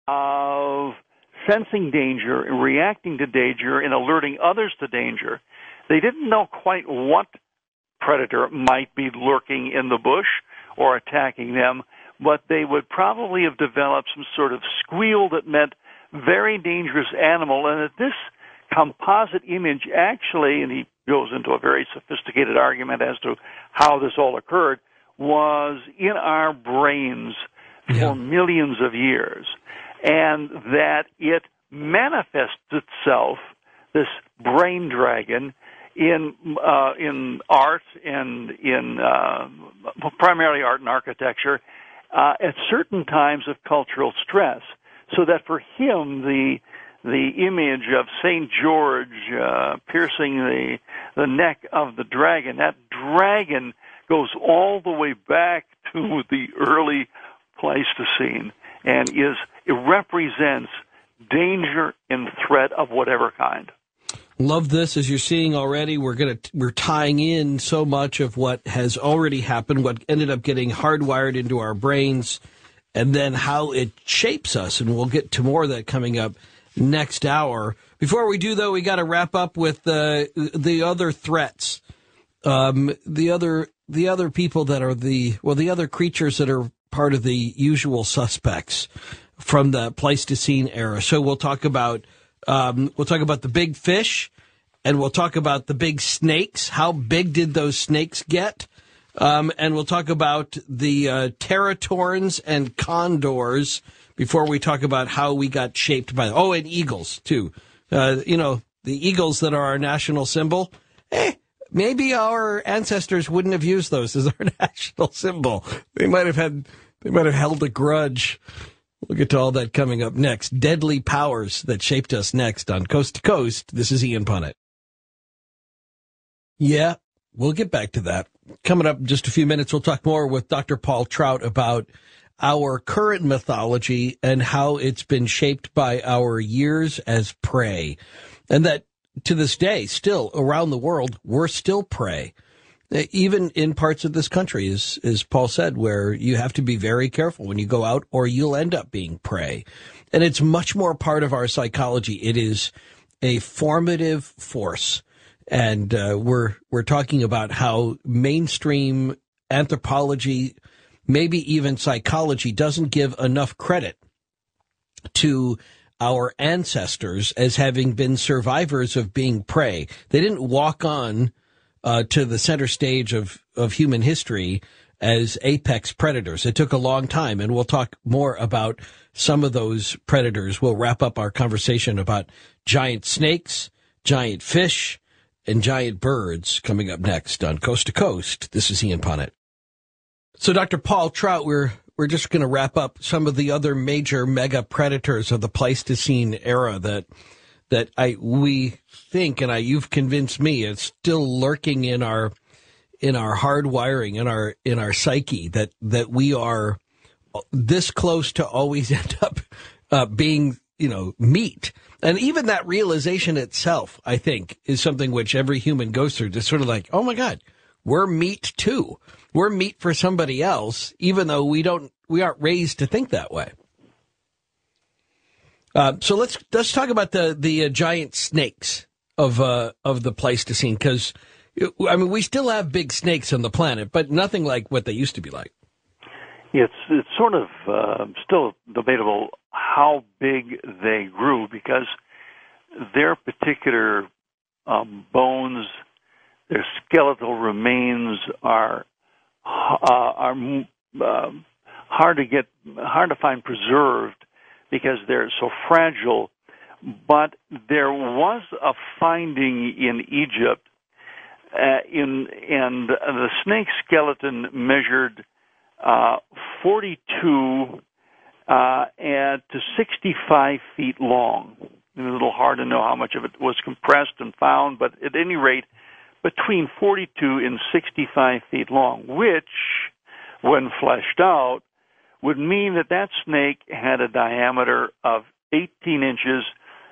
of sensing danger, reacting to danger, and alerting others to danger. They didn't know quite what predator might be lurking in the bush or attacking them, but they would probably have developed some sort of squeal that meant very dangerous animal, and that this composite image actually, and he goes into a very sophisticated argument as to how this all occurred, was in our brains for millions of years, and that it manifests itself, this brain dragon, in art and in primarily art and architecture at certain times of cultural stress. So that for him, the image of St. George piercing the neck of the dragon, that dragon goes all the way back to the early Pleistocene, and it represents danger and threat of whatever kind. Love this. As you're seeing already, we're tying in so much of what has already happened, what ended up getting hardwired into our brains, and then how it shapes us. And we'll get to more of that coming up next hour. Before we do, though, we got to wrap up with the other threats, the other people that are the other creatures that are part of the usual suspects from the Pleistocene era. So we'll talk about the big fish, and we'll talk about the big snakes. How big did those snakes get? And we'll talk about the teratorns and condors before we talk about how we got shaped by and eagles too. The eagles that are our national symbol. Maybe our ancestors wouldn't have used those as our national symbol. They might have held a grudge. We'll get to all that coming up next. Deadly powers that shaped us next on Coast to Coast. This is Ian Punnett. Yeah, we'll get back to that. Coming up in just a few minutes, we'll talk more with Dr. Paul Trout about our current mythology and how it's been shaped by our years as prey. And that to this day, still around the world, we're still prey. Even in parts of this country, as Paul said, where you have to be very careful when you go out or you'll end up being prey. And it's much more part of our psychology. It is a formative force. And we're talking about how mainstream anthropology, maybe even psychology, doesn't give enough credit to our ancestors as having been survivors of being prey. They didn't walk on to the center stage of human history as apex predators. It took a long time, and we'll talk more about some of those predators. We'll wrap up our conversation about giant snakes, giant fish, and giant birds coming up next on Coast to Coast. This is Ian Punnett. So, Dr. Paul Trout, we're just going to wrap up some of the other major mega predators of the Pleistocene era that we think, and you've convinced me, it's still lurking in our hard wiring, in our psyche, that we are this close to always end up being, meat. And even that realization itself, I think, is something which every human goes through, just sort of like, oh my God, we're meat too. We're meat for somebody else, even though we aren't raised to think that way. So let's talk about the giant snakes of the Pleistocene, because we still have big snakes on the planet, but nothing like what they used to be like. It's sort of still debatable how big they grew, because their particular bones, their skeletal remains are hard to find preserved, because they're so fragile. But there was a finding in Egypt, and the snake skeleton measured 42 to 65 feet long. It's a little hard to know how much of it was compressed and found, but at any rate, between 42 and 65 feet long, which, when fleshed out, would mean that snake had a diameter of 18 inches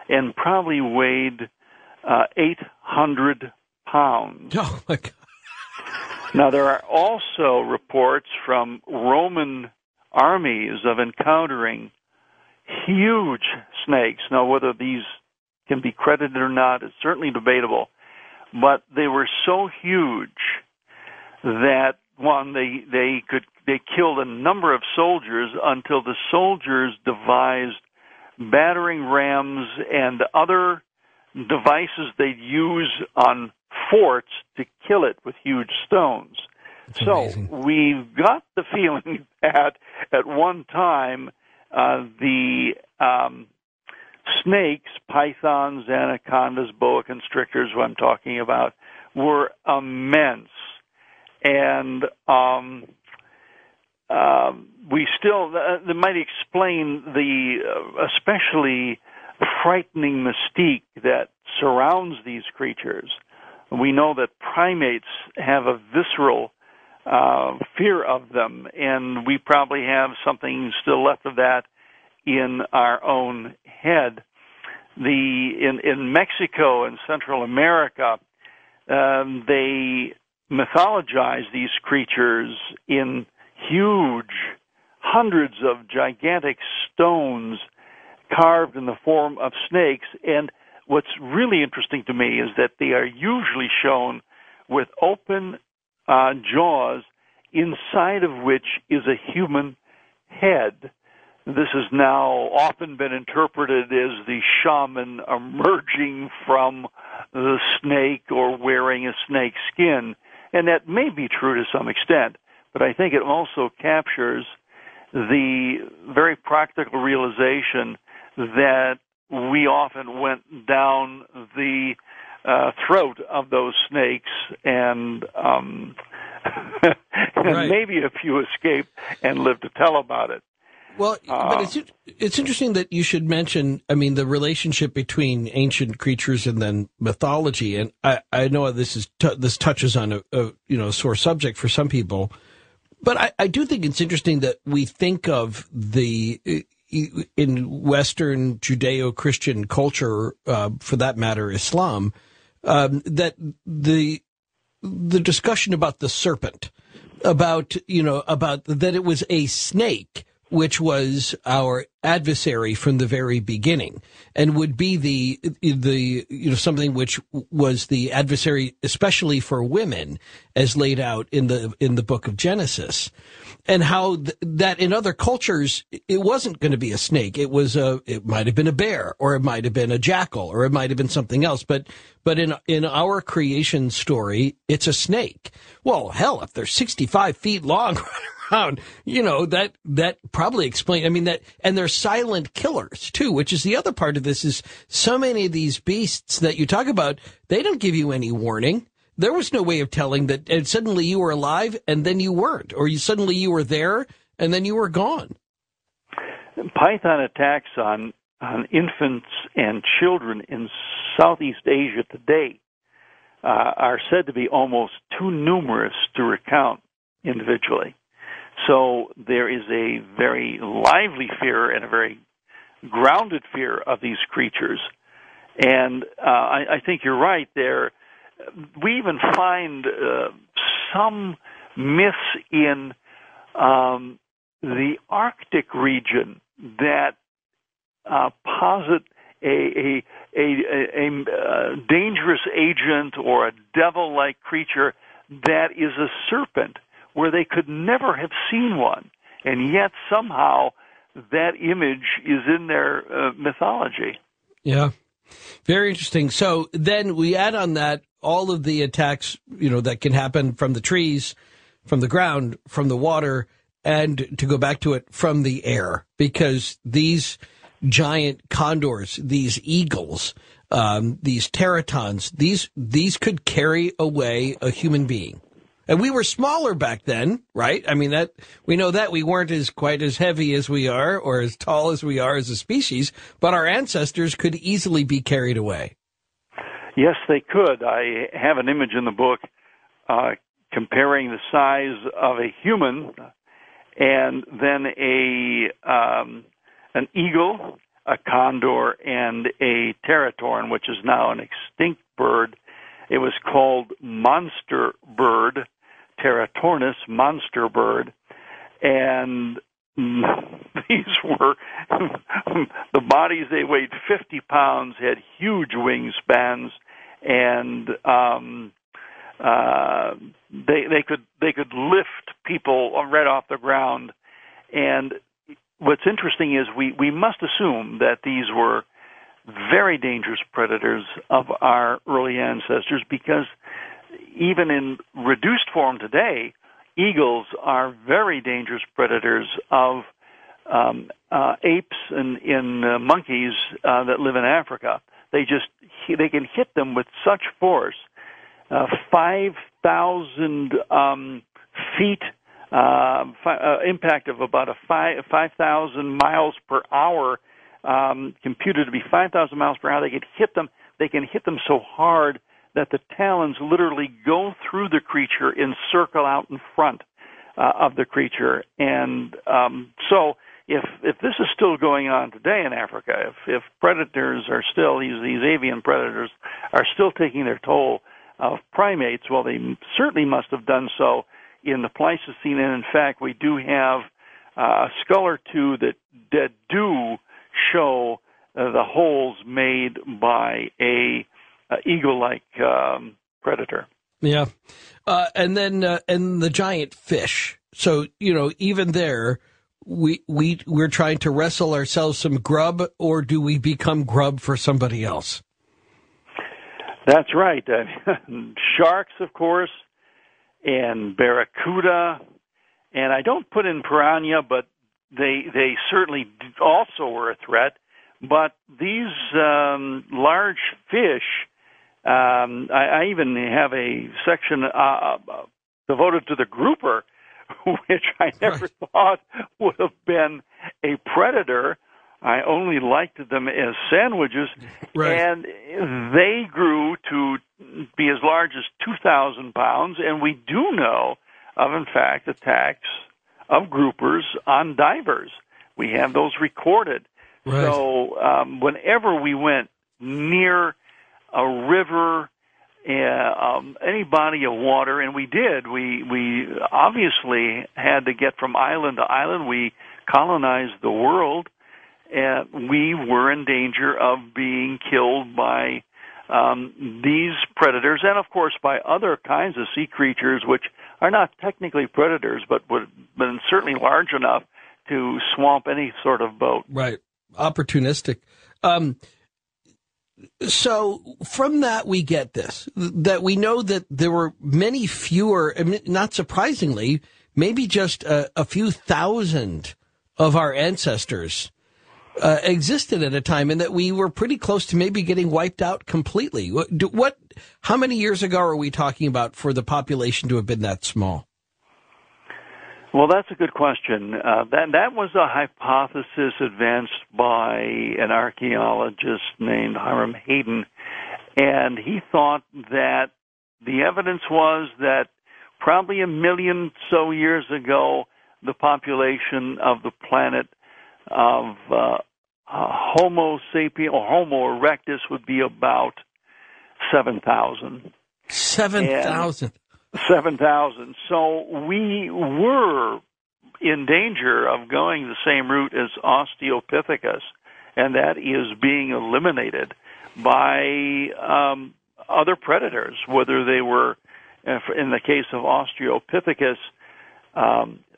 and probably weighed 800 pounds. Oh, my God. Now, there are also reports from Roman armies of encountering huge snakes. Now, whether these can be credited or not is certainly debatable, but they were so huge that, one, they killed a number of soldiers until the soldiers devised battering rams and other devices they'd use on forts to kill it with huge stones. So we've got the feeling that at one time the snakes, pythons, anacondas, boa constrictors, what I'm talking about, were immense. And we still, that might explain the especially frightening mystique that surrounds these creatures. We know that primates have a visceral fear of them, and we probably have something still left of that in our own head. In Mexico and Central America, they mythologize these creatures in huge, hundreds of gigantic stones carved in the form of snakes. And what's really interesting to me is that they are usually shown with open jaws, inside of which is a human head. This has now often been interpreted as the shaman emerging from the snake or wearing a snake skin. And that may be true to some extent, but I think it also captures the very practical realization that we often went down the throat of those snakes, and right. Maybe a few escaped and lived to tell about it. Well, but it's interesting that you should mention, I mean, the relationship between ancient creatures and then mythology. And I know this touches on a sore subject for some people, but I do think it's interesting that we think of in Western Judeo-Christian culture, for that matter, Islam, that the discussion about the serpent, about that it was a snake, which was our adversary from the very beginning, and would be the something which was the adversary, especially for women, as laid out in the book of Genesis, and how that in other cultures it wasn't going to be a snake. It might have been a bear, or it might have been a jackal, or it might have been something else. But in our creation story, it's a snake. Well, hell, if they're 65 feet long. Around, that probably explains. I mean, and they're silent killers too, which is the other part of this. Is so many of these beasts that you talk about, they don't give you any warning. There was no way of telling that, and suddenly you were alive and then you weren't, or suddenly you were there and then you were gone. Python attacks on infants and children in Southeast Asia today are said to be almost too numerous to recount individually. So there is a very lively fear and a very grounded fear of these creatures. And I think you're right there. We even find some myths in the Arctic region that posit a dangerous agent or a devil-like creature that is a serpent, where they could never have seen one, and yet somehow that image is in their mythology. Yeah, very interesting. So then we add on that all of the attacks, that can happen from the trees, from the ground, from the water, and to go back to it, from the air, because these giant condors, these eagles, these teratons, these could carry away a human being. And we were smaller back then, right? I mean, that we know that we weren't quite as heavy as we are or as tall as we are as a species, but our ancestors could easily be carried away. Yes, they could. I have an image in the book comparing the size of a human and then an eagle, a condor, and a teratorn, which is now an extinct bird. It was called monster bird, Teratornis, monster bird. And these were the bodies. They weighed 50 pounds, had huge wingspans, and they could lift people right off the ground. And what's interesting is we must assume that these were very dangerous predators of our early ancestors, because even in reduced form today, eagles are very dangerous predators of apes and monkeys that live in Africa. They can hit them with such force, 5,000 feet, impact of about 5,000 miles per hour, computed to be 5,000 miles per hour. They can hit them so hard that the talons literally go through the creature and circle out in front of the creature. And so if this is still going on today in Africa, if predators are still, these avian predators are still taking their toll of primates, well, they certainly must have done so in the Pleistocene. And in fact, we do have a skull or two that do show the holes made by a eagle-like predator. Yeah, and then and the giant fish. So even there, we're trying to wrestle ourselves some grub, or do we become grub for somebody else? That's right. Sharks, of course, and barracuda, and I don't put in piranha, but they certainly also were a threat. But these large fish, I even have a section devoted to the grouper, which I never thought would have been a predator. I only liked them as sandwiches, and they grew to be as large as 2,000 pounds, and we do know of, in fact, attacks of groupers on divers. We have those recorded. Right. So whenever we went near a river, any body of water, and we did, we obviously had to get from island to island. We colonized the world, and we were in danger of being killed by these predators, and of course by other kinds of sea creatures, which are not technically predators, but would have been certainly large enough to swamp any sort of boat. Right. Opportunistic. So from that, we get this, that we know that there were many fewer, not surprisingly, maybe just a few thousand of our ancestors existed at a time, and that we were pretty close to maybe getting wiped out completely. How many years ago are we talking about for the population to have been that small? Well, that's a good question. That was a hypothesis advanced by an archaeologist named Hiram Hayden, and he thought that the evidence was that probably 1 million so years ago, the population of the planet of Homo sapien or Homo erectus would be about 7,000. 7,000. 7,000. So we were in danger of going the same route as Australopithecus, and that is being eliminated by other predators, whether they were, in the case of Australopithecus,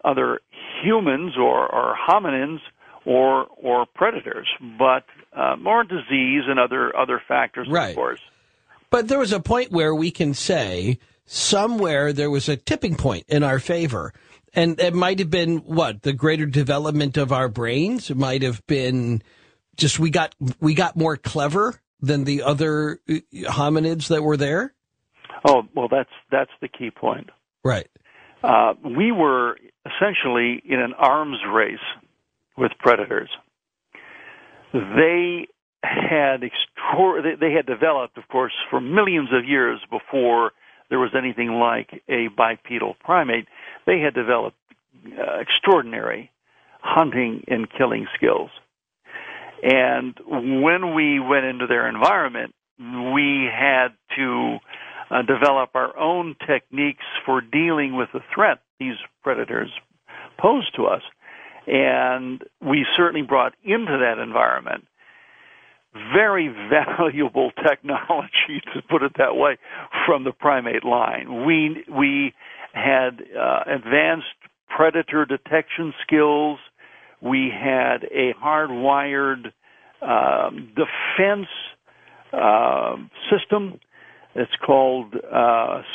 other humans or hominins or predators, but more disease and other factors, right. Of course. But there was a point where we can say somewhere there was a tipping point in our favor. And it might have been, the greater development of our brains? It might have been just we got more clever than the other hominids that were there? Oh, well, that's the key point. Right. We were essentially in an arms race with predators. They had developed, of course, for millions of years before there was anything like a bipedal primate. They had developed extraordinary hunting and killing skills. And when we went into their environment, we had to develop our own techniques for dealing with the threat these predators posed to us. And we certainly brought into that environment very valuable technology, to put it that way, from the primate line. We had advanced predator detection skills. We had a hardwired defense system. It's called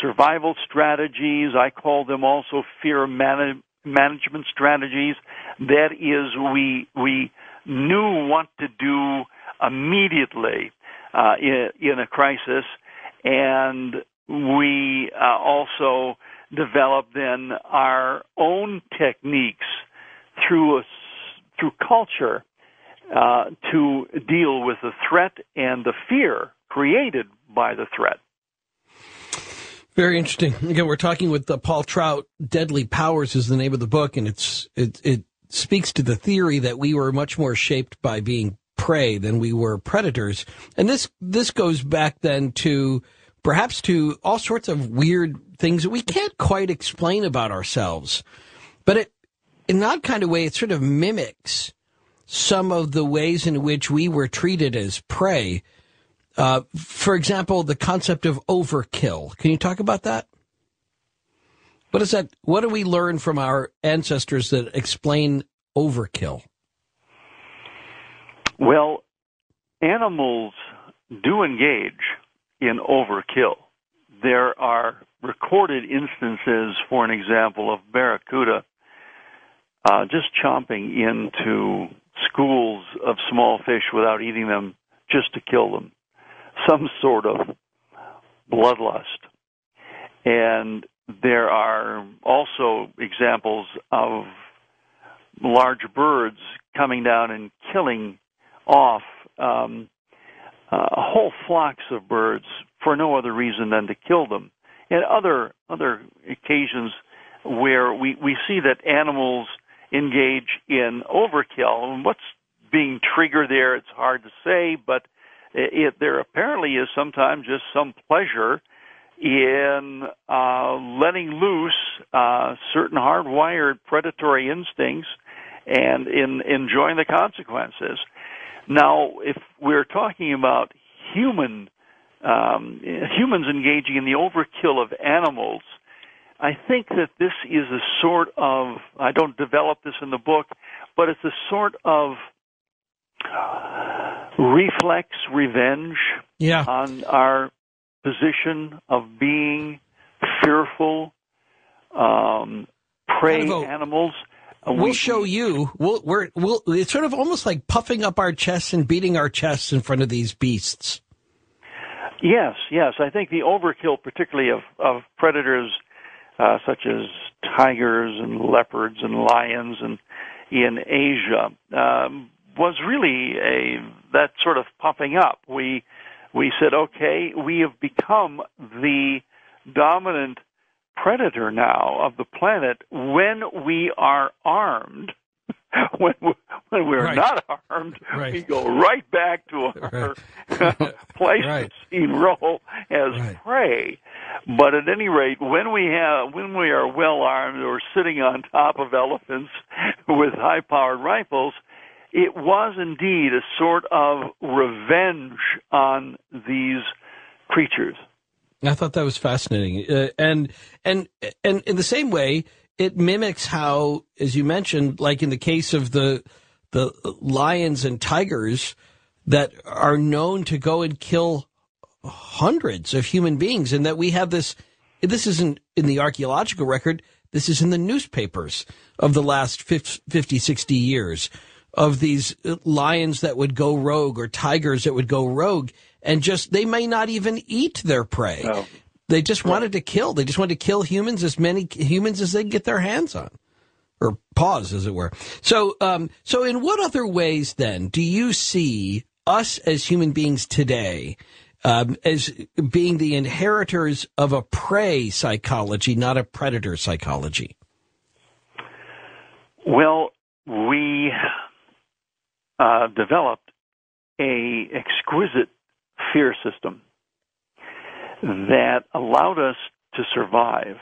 survival strategies. I call them also fear management strategies. That is, we knew what to do immediately in a crisis, and we also developed then our own techniques through culture to deal with the threat and the fear created by the threat. Very interesting. Again, we're talking with Paul Trout. Deadly Powers is the name of the book, and it speaks to the theory that we were much more shaped by being prey than we were predators. And this goes back then to perhaps to all sorts of weird things that we can't quite explain about ourselves. But in an odd kind of way, it sort of mimics some of the ways in which we were treated as prey. For example, the concept of overkill. Can you talk about that? What is that? What do we learn from our ancestors that explain overkill? Well, animals do engage in overkill. There are recorded instances, for an example, of barracuda just chomping into schools of small fish without eating them, just to kill them. Some sort of bloodlust. And there are also examples of large birds coming down and killing off whole flocks of birds for no other reason than to kill them. And other occasions where we see that animals engage in overkill. And what's being triggered there, it's hard to say, but there apparently is sometimes just some pleasure in letting loose certain hardwired predatory instincts and in enjoying the consequences. Now, if we're talking about humans engaging in the overkill of animals, I think that this is a sort of, I don't develop this in the book, but it's a sort of reflex revenge on our position of being fearful prey animals. We'll show you. It's sort of almost like puffing up our chests and beating our chests in front of these beasts. Yes. I think the overkill, particularly of predators such as tigers and leopards and lions and in Asia, was really that sort of puffing up. We said, okay, we have become the dominant predator now of the planet when we are armed. When we're not armed, we go right back to our Pleistocene role as prey. But at any rate, when we are well armed or sitting on top of elephants with high-powered rifles, it was indeed a sort of revenge on these creatures. I thought that was fascinating, and in the same way, it mimics how, as you mentioned, like in the case of the lions and tigers that are known to go and kill hundreds of human beings, and that we have this. This isn't in the archaeological record. This is in the newspapers of the last 50, 60 years. Of these lions that would go rogue or tigers that would go rogue and they may not even eat their prey. No. They just wanted to kill. They just wanted to kill humans, as many humans as they can get their hands on, or paws, as it were. So in what other ways then do you see us as human beings today as being the inheritors of a prey psychology, not a predator psychology? Well, we developed a exquisite fear system that allowed us to survive.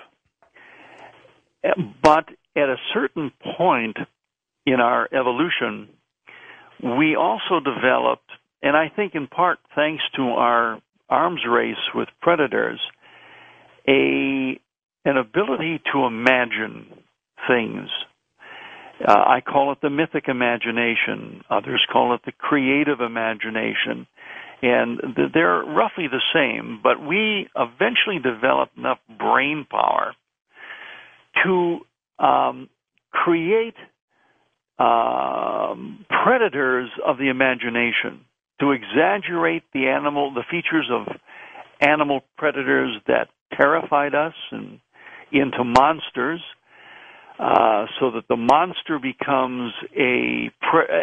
But at a certain point in our evolution, we also developed, and I think in part thanks to our arms race with predators, an ability to imagine things. I call it the mythic imagination. Others call it the creative imagination. And they're roughly the same, but we eventually developed enough brain power to create predators of the imagination, to exaggerate the features of animal predators that terrified us and into monsters, so that the monster becomes a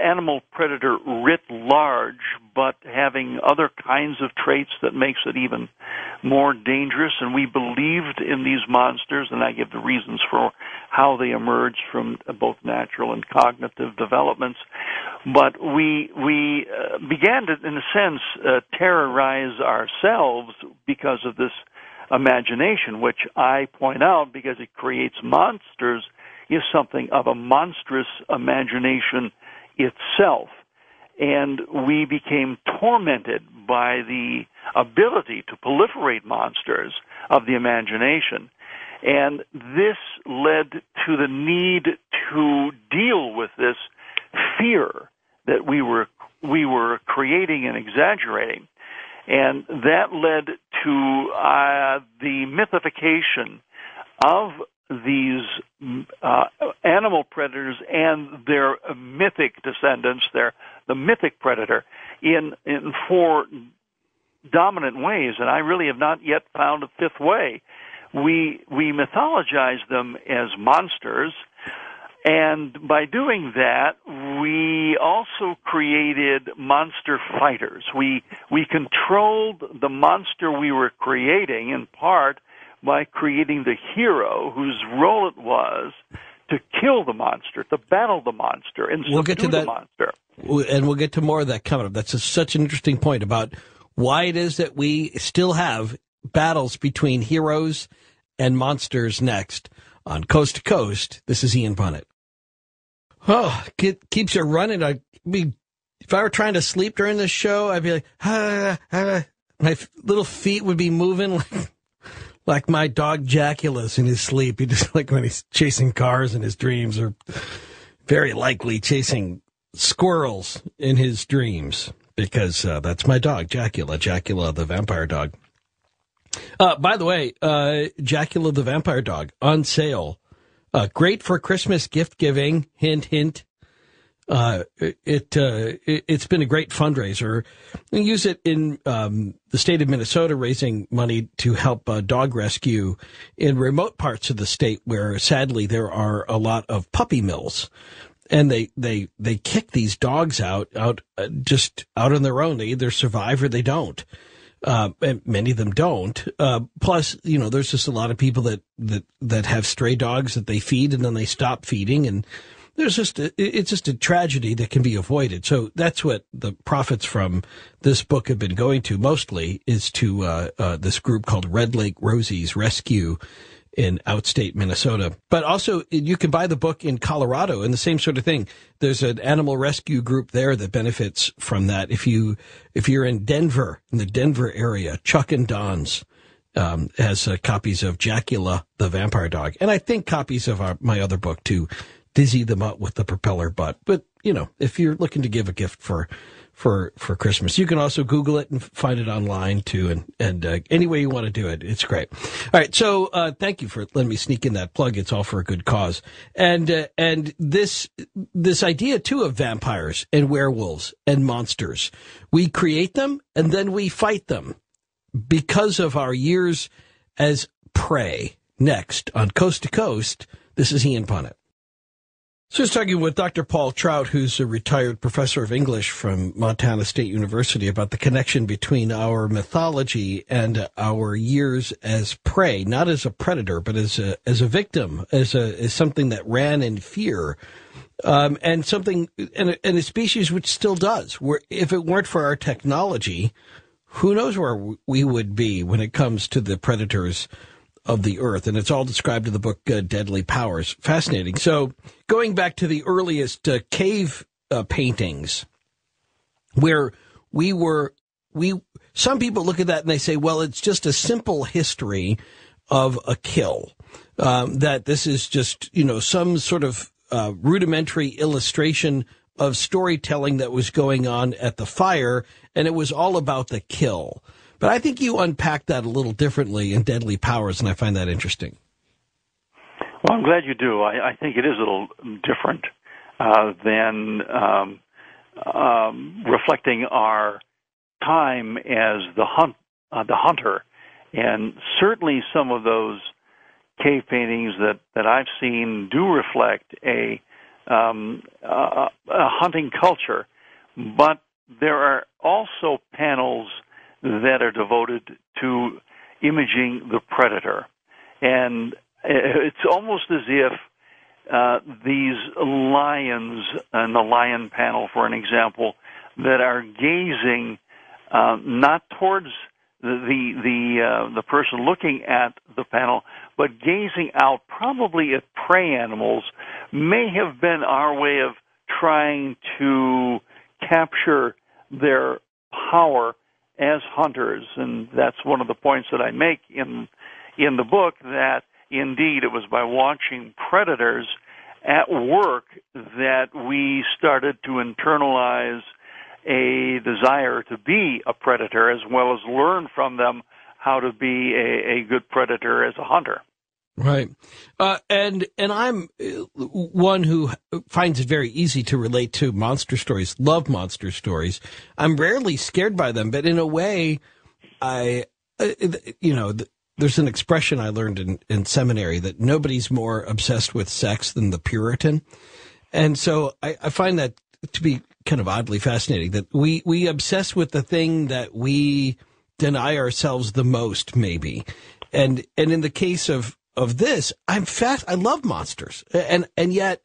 animal predator writ large, but having other kinds of traits that makes it even more dangerous. And we believed in these monsters, and I give the reasons for how they emerged from both natural and cognitive developments. But we began to, in a sense, terrorize ourselves because of this imagination, which I point out, because it creates monsters, is something of a monstrous imagination itself. And we became tormented by the ability to proliferate monsters of the imagination. And this led to the need to deal with this fear that we were creating and exaggerating. And that led to the mythification of these animal predators and their mythic descendants, the mythic predator, in four dominant ways, and I really have not yet found a fifth way. We mythologize them as monsters, and by doing that, we also created monster fighters. We controlled the monster we were creating in part by creating the hero whose role it was to kill the monster, to battle the monster, and subdue the monster. And we'll get to more of that coming up. That's such an interesting point about why it is that we still have battles between heroes and monsters next on Coast to Coast. This is Ian Punnett. Oh, keeps you running. If I were trying to sleep during this show, I'd be like, my little feet would be moving like my dog Jacula's in his sleep. He just like when he's chasing cars in his dreams, or very likely chasing squirrels in his dreams, because that's my dog, Jacula the vampire dog. By the way, Jacula the vampire dog on sale. Great for Christmas gift giving. Hint, hint. It's been a great fundraiser. We use it in the state of Minnesota, raising money to help dog rescue in remote parts of the state where, sadly, there are a lot of puppy mills, and they kick these dogs out just out on their own. They either survive or they don't. And many of them don't. Plus, there's just a lot of people that have stray dogs that they feed and then they stop feeding, and it's just a tragedy that can be avoided. So that's what the profits from this book have been going to mostly, is to this group called Red Lake Rosie's Rescue in outstate Minnesota. But also, you can buy the book in Colorado, and the same sort of thing. There's an animal rescue group there that benefits from that. If you're in Denver, in the Denver area, Chuck and Don's has copies of Jacula the vampire dog, and I think copies of my other book too, Dizzy the Mutt with the Propeller Butt. But if you're looking to give a gift for Christmas, you can also Google it and find it online too. And any way you want to do it, it's great. All right. So, thank you for letting me sneak in that plug. It's all for a good cause. And this idea too of vampires and werewolves and monsters, we create them and then we fight them because of our years as prey. Next on Coast to Coast, this is Ian Punnett. So I was talking with Dr. Paul Trout, who's a retired professor of English from Montana State University, about the connection between our mythology and our years as prey, not as a predator, but as a victim, as something that ran in fear, and something, and a species which still does. Where if it weren't for our technology, who knows where we would be when it comes to the predators of the earth, and it's all described in the book Deadly Powers. Fascinating. So going back to the earliest cave paintings, where some people look at that and they say, well, it's just a simple history of a kill, that this is just, some sort of rudimentary illustration of storytelling that was going on at the fire, and it was all about the kill. But I think you unpack that a little differently in Deadly Powers, and I find that interesting. Well, I'm glad you do. I think it is a little different than reflecting our time as the hunter. And certainly some of those cave paintings that I've seen do reflect a hunting culture. But there are also panels that are devoted to imaging the predator. And it's almost as if these lions, and the lion panel, for an example, that are gazing not towards the person looking at the panel, but gazing out probably at prey animals, may have been our way of trying to capture their power as hunters. And that's one of the points that I make in the book, that indeed it was by watching predators at work that we started to internalize a desire to be a predator, as well as learn from them how to be a good predator as a hunter. Right. And I'm one who finds it very easy to relate to monster stories, love monster stories. I'm rarely scared by them, but in a way, there's an expression I learned in seminary that nobody's more obsessed with sex than the Puritan. And so I find that to be kind of oddly fascinating, that we obsess with the thing that we deny ourselves the most, maybe. And in the case of this, I love monsters, and yet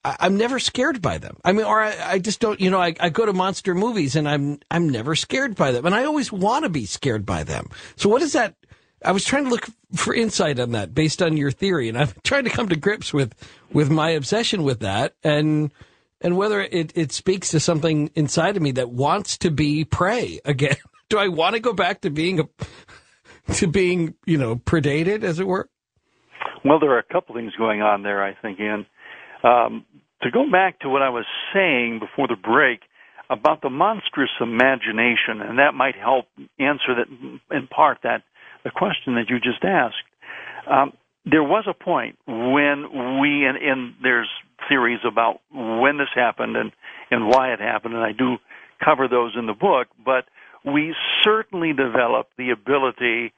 I'm never scared by them. I mean, or I just don't, I go to monster movies and I'm never scared by them, and I always want to be scared by them. So what is that? I was trying to look for insight on that based on your theory, and I'm trying to come to grips with my obsession with that, and whether it speaks to something inside of me that wants to be prey again. Do I want to go back to being predated, as it were? Well, there are a couple things going on there, I think, Ian. To go back to what I was saying before the break about the monstrous imagination, and that might help answer that in part the question that you just asked. There was a point when and there's theories about when this happened and why it happened, and I do cover those in the book, but we certainly developed the ability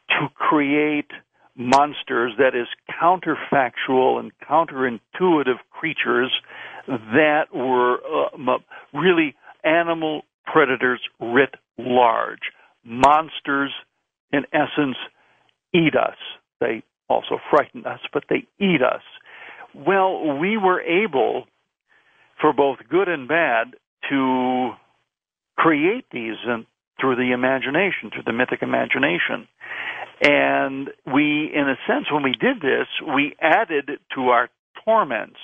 to create monsters that is counterfactual and counterintuitive creatures that were really animal predators writ large. Monsters, in essence, eat us. They also frighten us, but they eat us. Well, we were able, for both good and bad, to create these through the imagination, through the mythic imagination. And we, in a sense, when we did this, we added to our torments.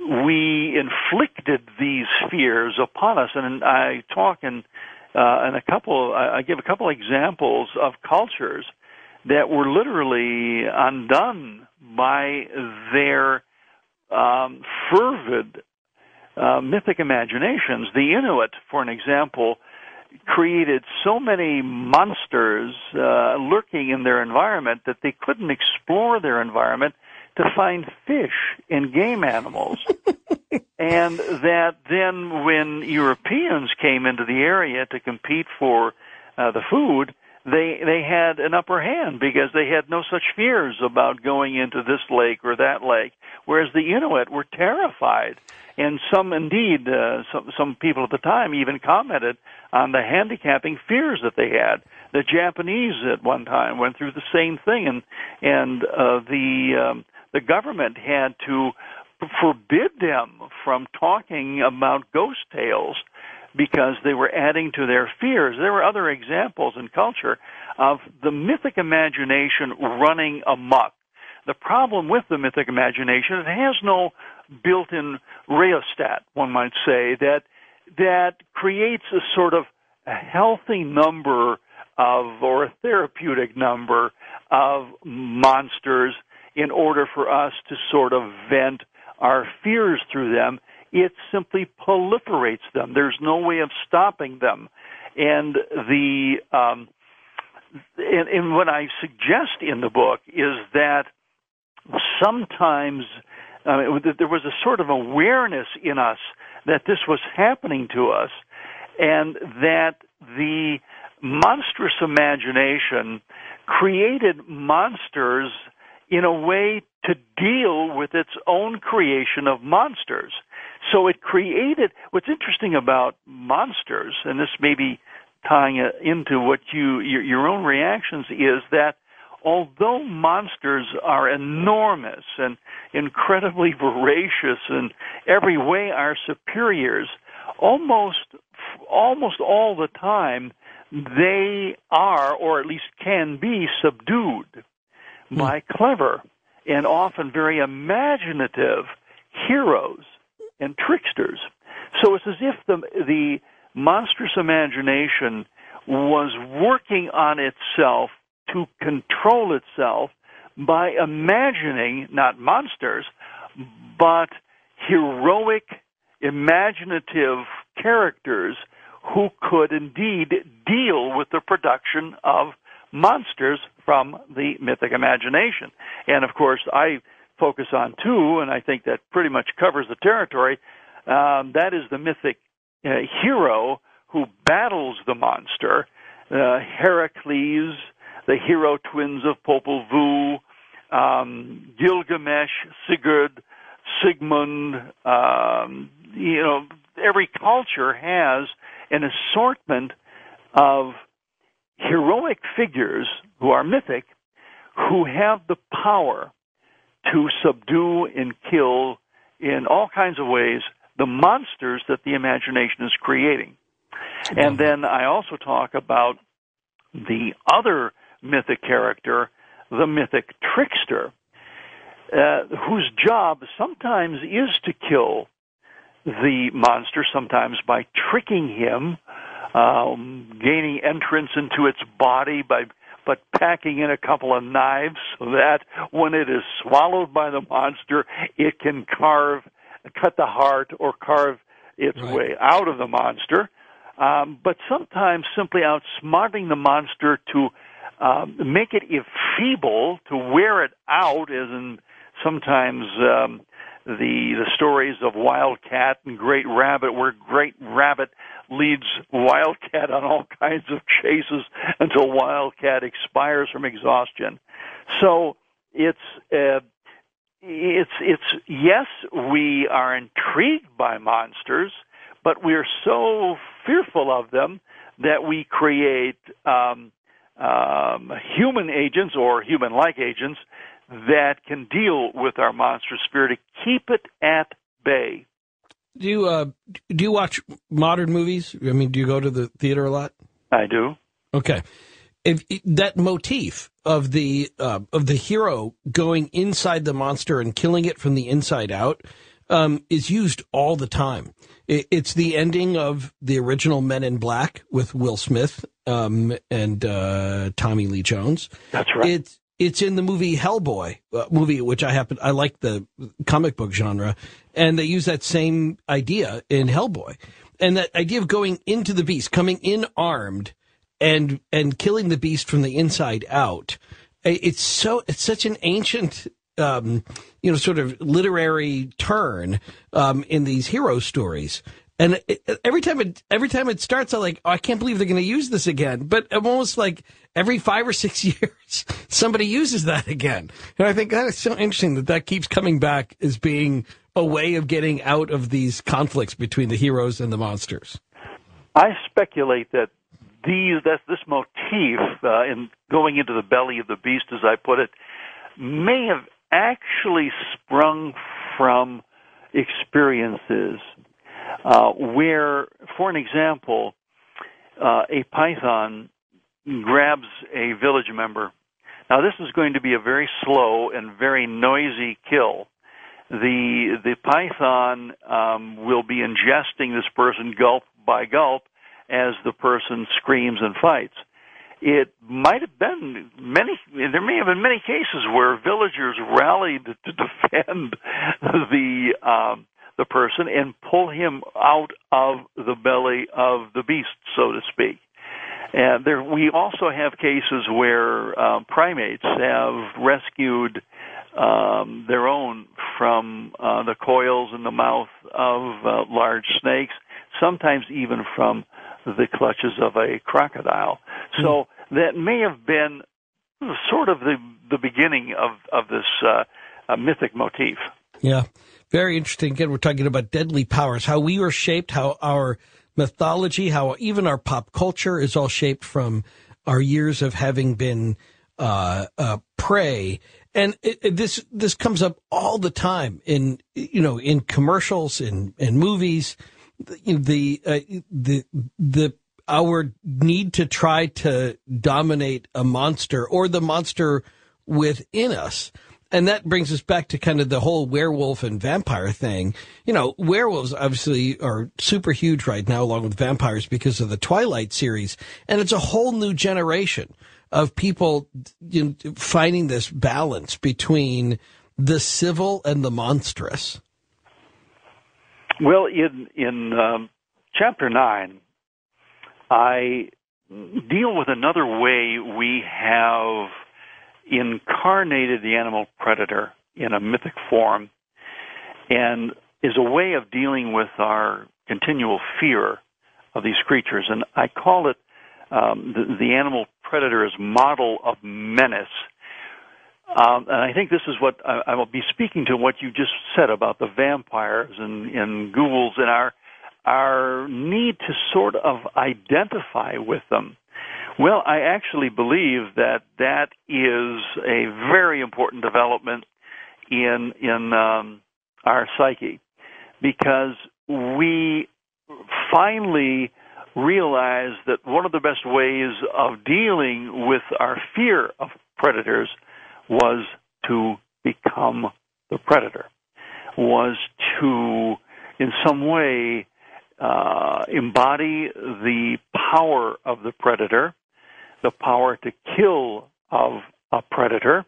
We inflicted these fears upon us, and I talk I give a couple examples of cultures that were literally undone by their fervid mythic imaginations. The Inuit, for an example, created so many monsters lurking in their environment that they couldn't explore their environment to find fish and game animals. And that then when Europeans came into the area to compete for the food, they had an upper hand because they had no such fears about going into this lake or that lake, whereas the Inuit were terrified. And some people at the time even commented on the handicapping fears that they had. The Japanese at one time went through the same thing, and the government had to forbid them from talking about ghost tales because they were adding to their fears. There were other examples in culture of the mythic imagination running amok. The problem with the mythic imagination, it has no built-in rheostat, one might say, that creates a sort of a healthy number of, or a therapeutic number of monsters in order for us to sort of vent our fears through them. It simply proliferates them. There's no way of stopping them. And and what I suggest in the book is that sometimes there was a sort of awareness in us that this was happening to us, and that the monstrous imagination created monsters in a way to deal with its own creation of monsters. So it created, what's interesting about monsters, and this may be tying into what your own reactions, is that although monsters are enormous and incredibly voracious and every way our superiors, almost all the time they are, or at least can be, subdued by clever and often very imaginative heroes and tricksters. So it's as if the monstrous imagination was working on itself to control itself by imagining not monsters, but heroic, imaginative characters who could indeed deal with the production of monsters from the mythic imagination. And of course, I focus on two, and I think that pretty much covers the territory. That is the mythic hero who battles the monster, Heracles, the hero twins of Popol Vuh, Gilgamesh, Sigurd, Sigmund. Every culture has an assortment of heroic figures who are mythic, who have the power to subdue and kill in all kinds of ways the monsters that the imagination is creating. And then I also talk about the other mythic character, the mythic trickster, whose job sometimes is to kill the monster, sometimes by tricking him, gaining entrance into its body but packing in a couple of knives so that when it is swallowed by the monster, it can cut the heart or carve its way out of the monster. But sometimes simply outsmarting the monster to make it enfeeble, to wear it out, as in sometimes the stories of Wildcat and Great Rabbit, where Great Rabbit leads Wildcat on all kinds of chases until Wildcat expires from exhaustion. So it's yes, we are intrigued by monsters, but we're so fearful of them that we create human agents or human-like agents that can deal with our monstrous spirit to keep it at bay. Do you watch modern movies? I mean, do you go to the theater a lot? I do. Okay. If that motif of the hero going inside the monster and killing it from the inside out is used all the time. It's the ending of the original Men in Black with Will Smith and Tommy Lee Jones. That's right. It's in the movie Hellboy, which I like the comic book genre, and they use that same idea in Hellboy. And that idea of going into the beast, coming in armed, and killing the beast from the inside out. It's such an ancient, sort of literary turn in these hero stories. And every time it starts, I'm like, oh, I can't believe they're going to use this again. But I'm almost like every 5 or 6 years, somebody uses that again. And I think that is so interesting that keeps coming back as being a way of getting out of these conflicts between the heroes and the monsters. I speculate that this motif in going into the belly of the beast, as I put it, may have actually sprung from experiences where, for an example, a python grabs a village member. Now, this is going to be a very slow and very noisy kill. The python will be ingesting this person gulp by gulp as the person screams and fights. It might have been there may have been many cases where villagers rallied to defend the person and pull him out of the belly of the beast, so to speak. And we also have cases where primates have rescued their own from the coils in the mouth of large snakes, sometimes even from the clutches of a crocodile. So that may have been sort of the beginning of this mythic motif. Yeah, very interesting. Again, we're talking about deadly powers, how we were shaped, how our mythology, how even our pop culture is all shaped from our years of having been prey. And this comes up all the time in commercials, in movies. Our need to try to dominate a monster or the monster within us. And that brings us back to kind of the whole werewolf and vampire thing. Werewolves obviously are super huge right now, along with vampires, because of the Twilight series. And it's a whole new generation of people finding this balance between the civil and the monstrous. Well, in Chapter 9, I deal with another way we have incarnated the animal predator in a mythic form, and is a way of dealing with our continual fear of these creatures. And I call it the animal predator's model of menace. And I think this is what I will be speaking to what you just said about the vampires and ghouls and our need to sort of identify with them. Well, I actually believe that is a very important development in our psyche, because we finally realize that one of the best ways of dealing with our fear of predators was to become the predator, was to, in some way, embody the power of the predator, the power to kill of a predator.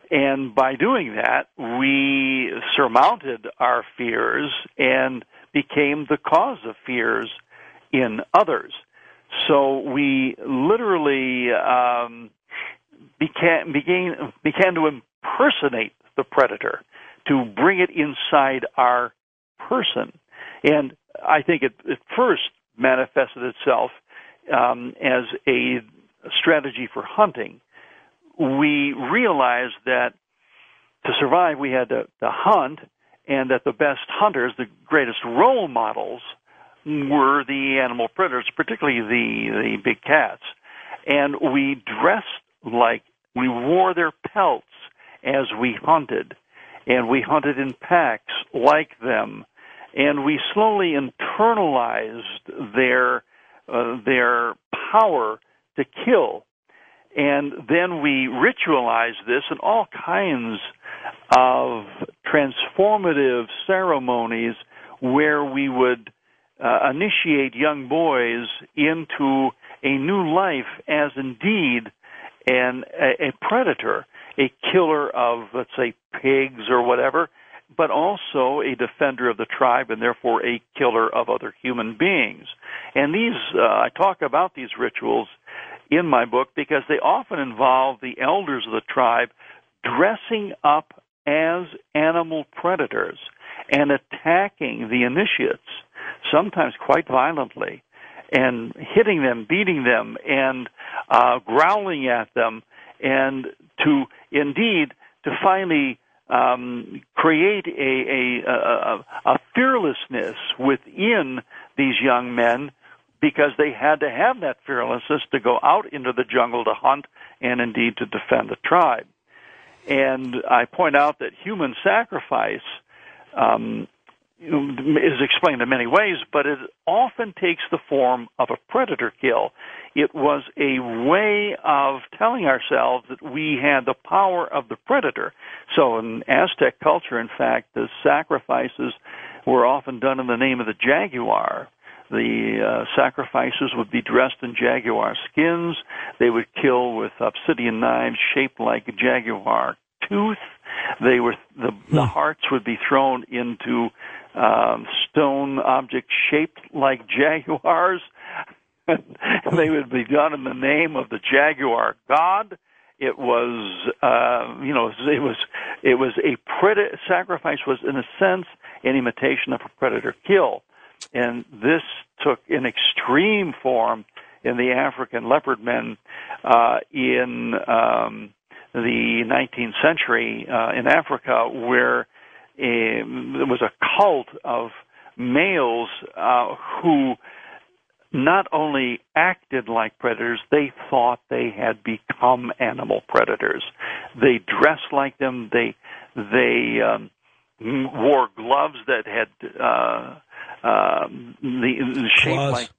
And by doing that, we surmounted our fears and became the cause of fears in others. So we literally began to impersonate the predator, to bring it inside our person. And I think it first manifested itself as a strategy for hunting. We realized that to survive, we had to hunt, and that the best hunters, the greatest role models, were the animal predators, particularly the big cats. And we dressed like we wore their pelts as we hunted, and we hunted in packs like them, and we slowly internalized their power to kill. And then we ritualized this in all kinds of transformative ceremonies where we would initiate young boys into a new life as indeed a predator, a killer of, let's say, pigs or whatever, but also a defender of the tribe and therefore a killer of other human beings. And these, I talk about these rituals in my book because they often involve the elders of the tribe dressing up as animal predators and attacking the initiates, sometimes quite violently, and hitting them, beating them, and growling at them, and to finally create a fearlessness within these young men, because they had to have that fearlessness to go out into the jungle to hunt and indeed to defend the tribe. And I point out that human sacrifice is explained in many ways, but it often takes the form of a predator kill. It was a way of telling ourselves that we had the power of the predator. So in Aztec culture, in fact, the sacrifices were often done in the name of the jaguar. The sacrifices would be dressed in jaguar skins. They would kill with obsidian knives shaped like a jaguar tooth. The hearts would be thrown into stone objects shaped like jaguars. They would be done in the name of the jaguar god. It was, it was a predator sacrifice. Was in a sense an imitation of a predator kill, and this took an extreme form in the African leopard men in the 19th century in Africa, where there was a cult of males who not only acted like predators, they thought they had become animal predators. They dressed like them. They wore gloves that had the shape claws. like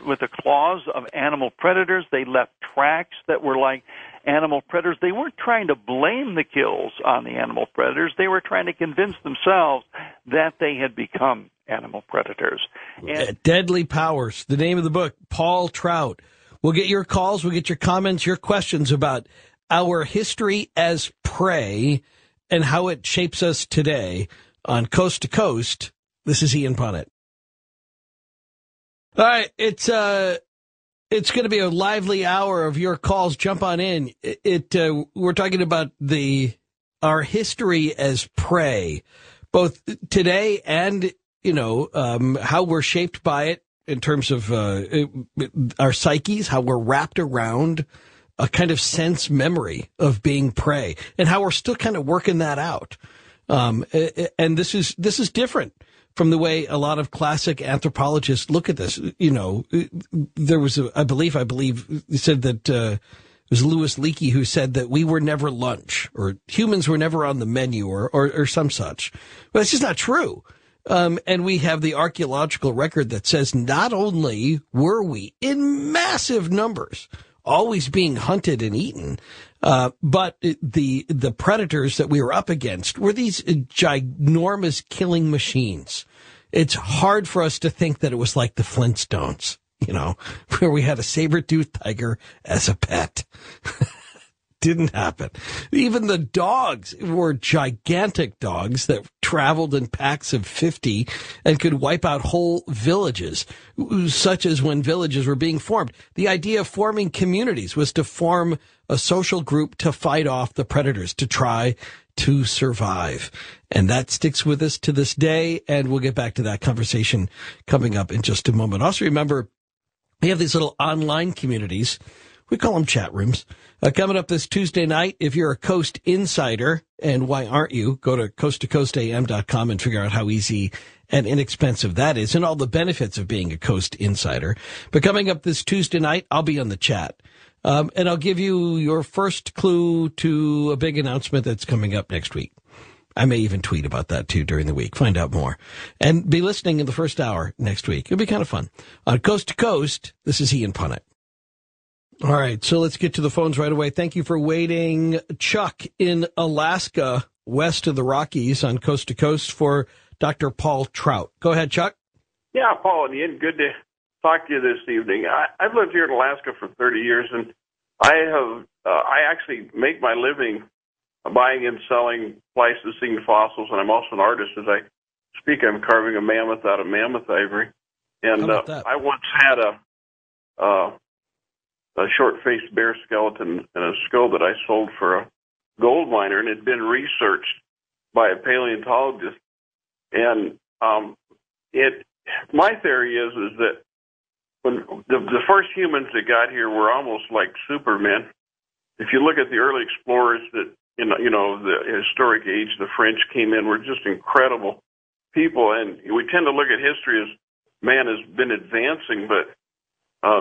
with the claws of animal predators. They left tracks that were like animal predators. They weren't trying to blame the kills on the animal predators. They were trying to convince themselves that they had become animal predators. And Deadly Powers, the name of the book, Paul Trout. We'll get your calls, we'll get your comments, your questions about our history as prey and how it shapes us today on Coast to Coast. This is Ian Punnett. All right, it's going to be a lively hour of your calls. Jump on in. We're talking about our history as prey, both today and how we're shaped by it in terms of our psyches, how we're wrapped around a kind of sense memory of being prey, and how we're still kind of working that out. And this is different from the way a lot of classic anthropologists look at this. There was I believe he said that it was Louis Leakey who said that we were never lunch, or humans were never on the menu, or some such. But it's just not true. And we have the archaeological record that says not only were we in massive numbers always being hunted and eaten, but the predators that we were up against were these ginormous killing machines. It's hard for us to think that it was like the Flintstones, where we had a saber-toothed tiger as a pet. Didn't happen. Even the dogs were gigantic dogs that traveled in packs of 50 and could wipe out whole villages, such as when villages were being formed. The idea of forming communities was to form a social group to fight off the predators, to try to survive. And that sticks with us to this day, and we'll get back to that conversation coming up in just a moment. Also, remember, we have these little online communities. We call them chat rooms. Coming up this Tuesday night, if you're a Coast insider, and why aren't you, go to coasttocoastam.com and figure out how easy and inexpensive that is, and all the benefits of being a Coast insider. But coming up this Tuesday night, I'll be on the chat. And I'll give you your first clue to a big announcement that's coming up next week. I may even tweet about that, too, during the week. Find out more. And be listening in the first hour next week. It'll be kind of fun. On Coast to Coast, this is Ian Punnett. All right, so let's get to the phones right away. Thank you for waiting. Chuck in Alaska, west of the Rockies, on Coast to Coast for Dr. Paul Trout. Go ahead, Chuck. Yeah, Paul and Ian, good to talk to you this evening. I've lived here in Alaska for 30 years, and I actually make my living buying and selling Pleistocene fossils, and I'm also an artist. As I speak, I'm carving a mammoth out of mammoth ivory. And I once had a short-faced bear skeleton and a skull that I sold for a gold miner, and it had been researched by a paleontologist. And my theory is that when the first humans that got here were almost like supermen. If you look at the early explorers that the historic age, the French came in, were just incredible people. And we tend to look at history as man has been advancing, but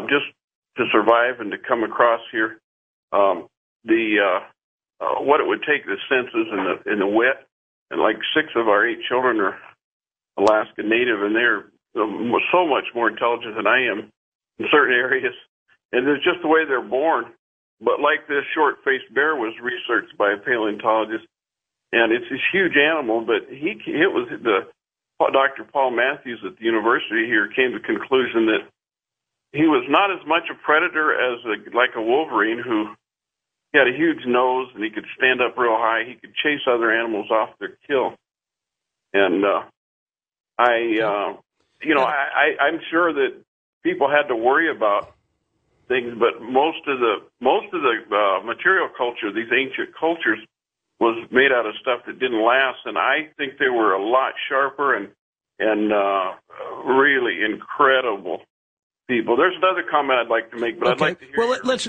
just to survive and to come across here, what it would take, the senses and the wit, and like 6 of our 8 children are Alaska Native, and they're so much more intelligent than I am in certain areas. And it's just the way they're born. But like this short-faced bear was researched by a paleontologist, and it's this huge animal, but it was Dr. Paul Matthews at the university here came to the conclusion that he was not as much a predator as like a wolverine, who he had a huge nose and he could stand up real high. He could chase other animals off their kill. And I'm sure that people had to worry about things, but most of the material culture, these ancient cultures, was made out of stuff that didn't last, and I think they were a lot sharper and really incredible people. There's another comment I'd like to make, but okay. I'd like to hear. Well, let's.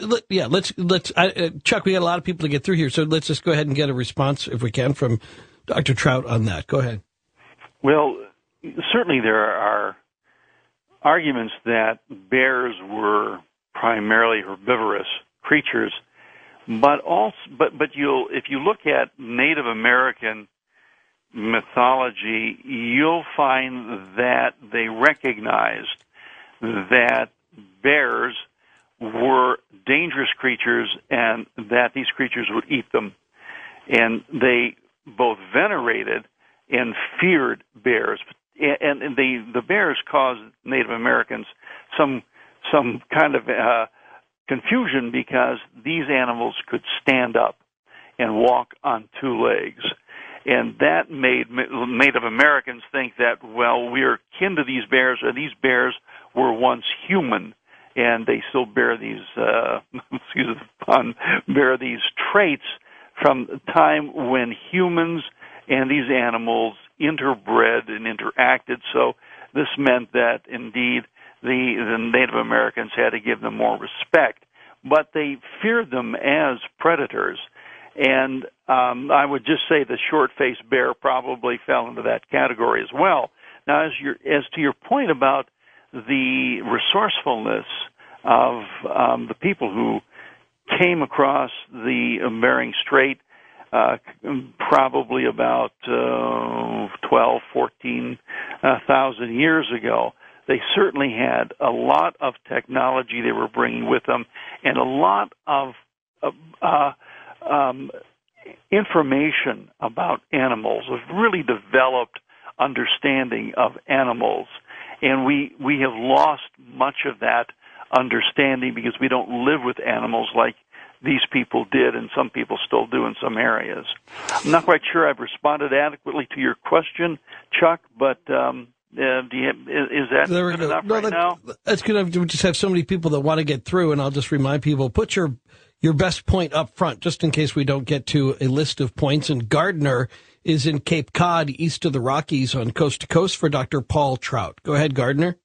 Chuck, we got a lot of people to get through here, so let's just go ahead and get a response, if we can, from Dr. Trout on that. Go ahead. Well, certainly there are arguments that bears were primarily herbivorous creatures, but if you look at Native American mythology, you'll find that they recognized that bears were dangerous creatures and that these creatures would eat them. And they both venerated and feared bears. And the bears caused Native Americans some kind of confusion, because these animals could stand up and walk on two legs. And that made Native Americans think that, well, we are kin to these bears, or these bears were once human, and they still bear these, excuse the pun, bear these traits from the time when humans and these animals interbred and interacted. So this meant that, indeed, the Native Americans had to give them more respect, but they feared them as predators. And I would just say the short-faced bear probably fell into that category as well. Now, as to your point about the resourcefulness of the people who came across the Bering Strait probably about 12, 14,000 years ago, they certainly had a lot of technology they were bringing with them, and a lot of information about animals, a really developed understanding of animals. And we have lost much of that understanding because we don't live with animals like these people did, and some people still do in some areas. I'm not quite sure I've responded adequately to your question, Chuck, but is that good enough now? That's good. We just have so many people that want to get through, and I'll just remind people, put your best point up front, just in case we don't get to a list of points. And Gardner is in Cape Cod, east of the Rockies, on Coast to Coast for Dr. Paul Trout. Go ahead, Gardner.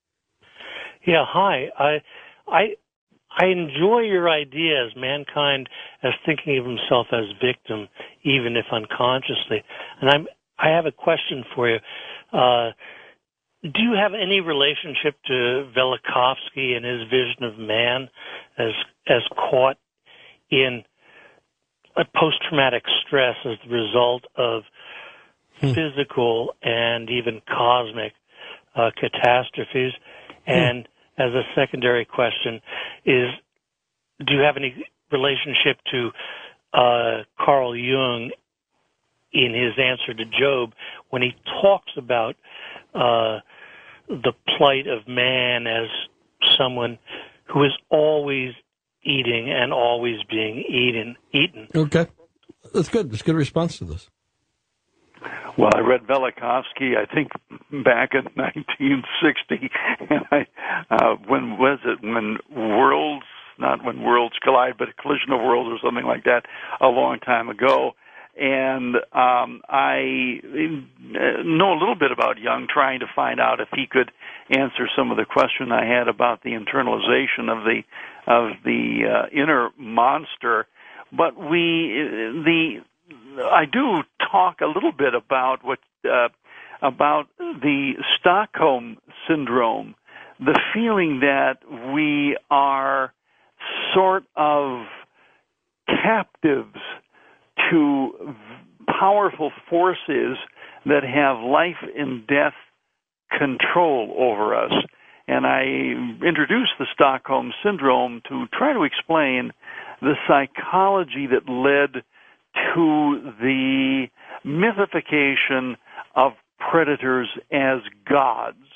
Yeah, hi. I enjoy your idea as mankind as thinking of himself as victim, even if unconsciously. And I have a question for you. Do you have any relationship to Velikovsky and his vision of man as caught in a post-traumatic stress as the result of physical and even cosmic catastrophes? And as a secondary question is, do you have any relationship to Carl Jung in his answer to Job when he talks about the plight of man as someone who is always eating and always being eaten? Okay. That's good. That's a good response to this. Well, I read Velikovsky, I think, back in 1960, and when was it? Not when worlds collide, but a collision of worlds or something like that, a long time ago. And I know a little bit about Jung, trying to find out if he could answer some of the question I had about the internalization of the inner monster. But I do talk a little bit about about the Stockholm syndrome, the feeling that we are sort of captives to powerful forces that have life and death control over us. And I introduced the Stockholm Syndrome to try to explain the psychology that led to the mythification of predators as gods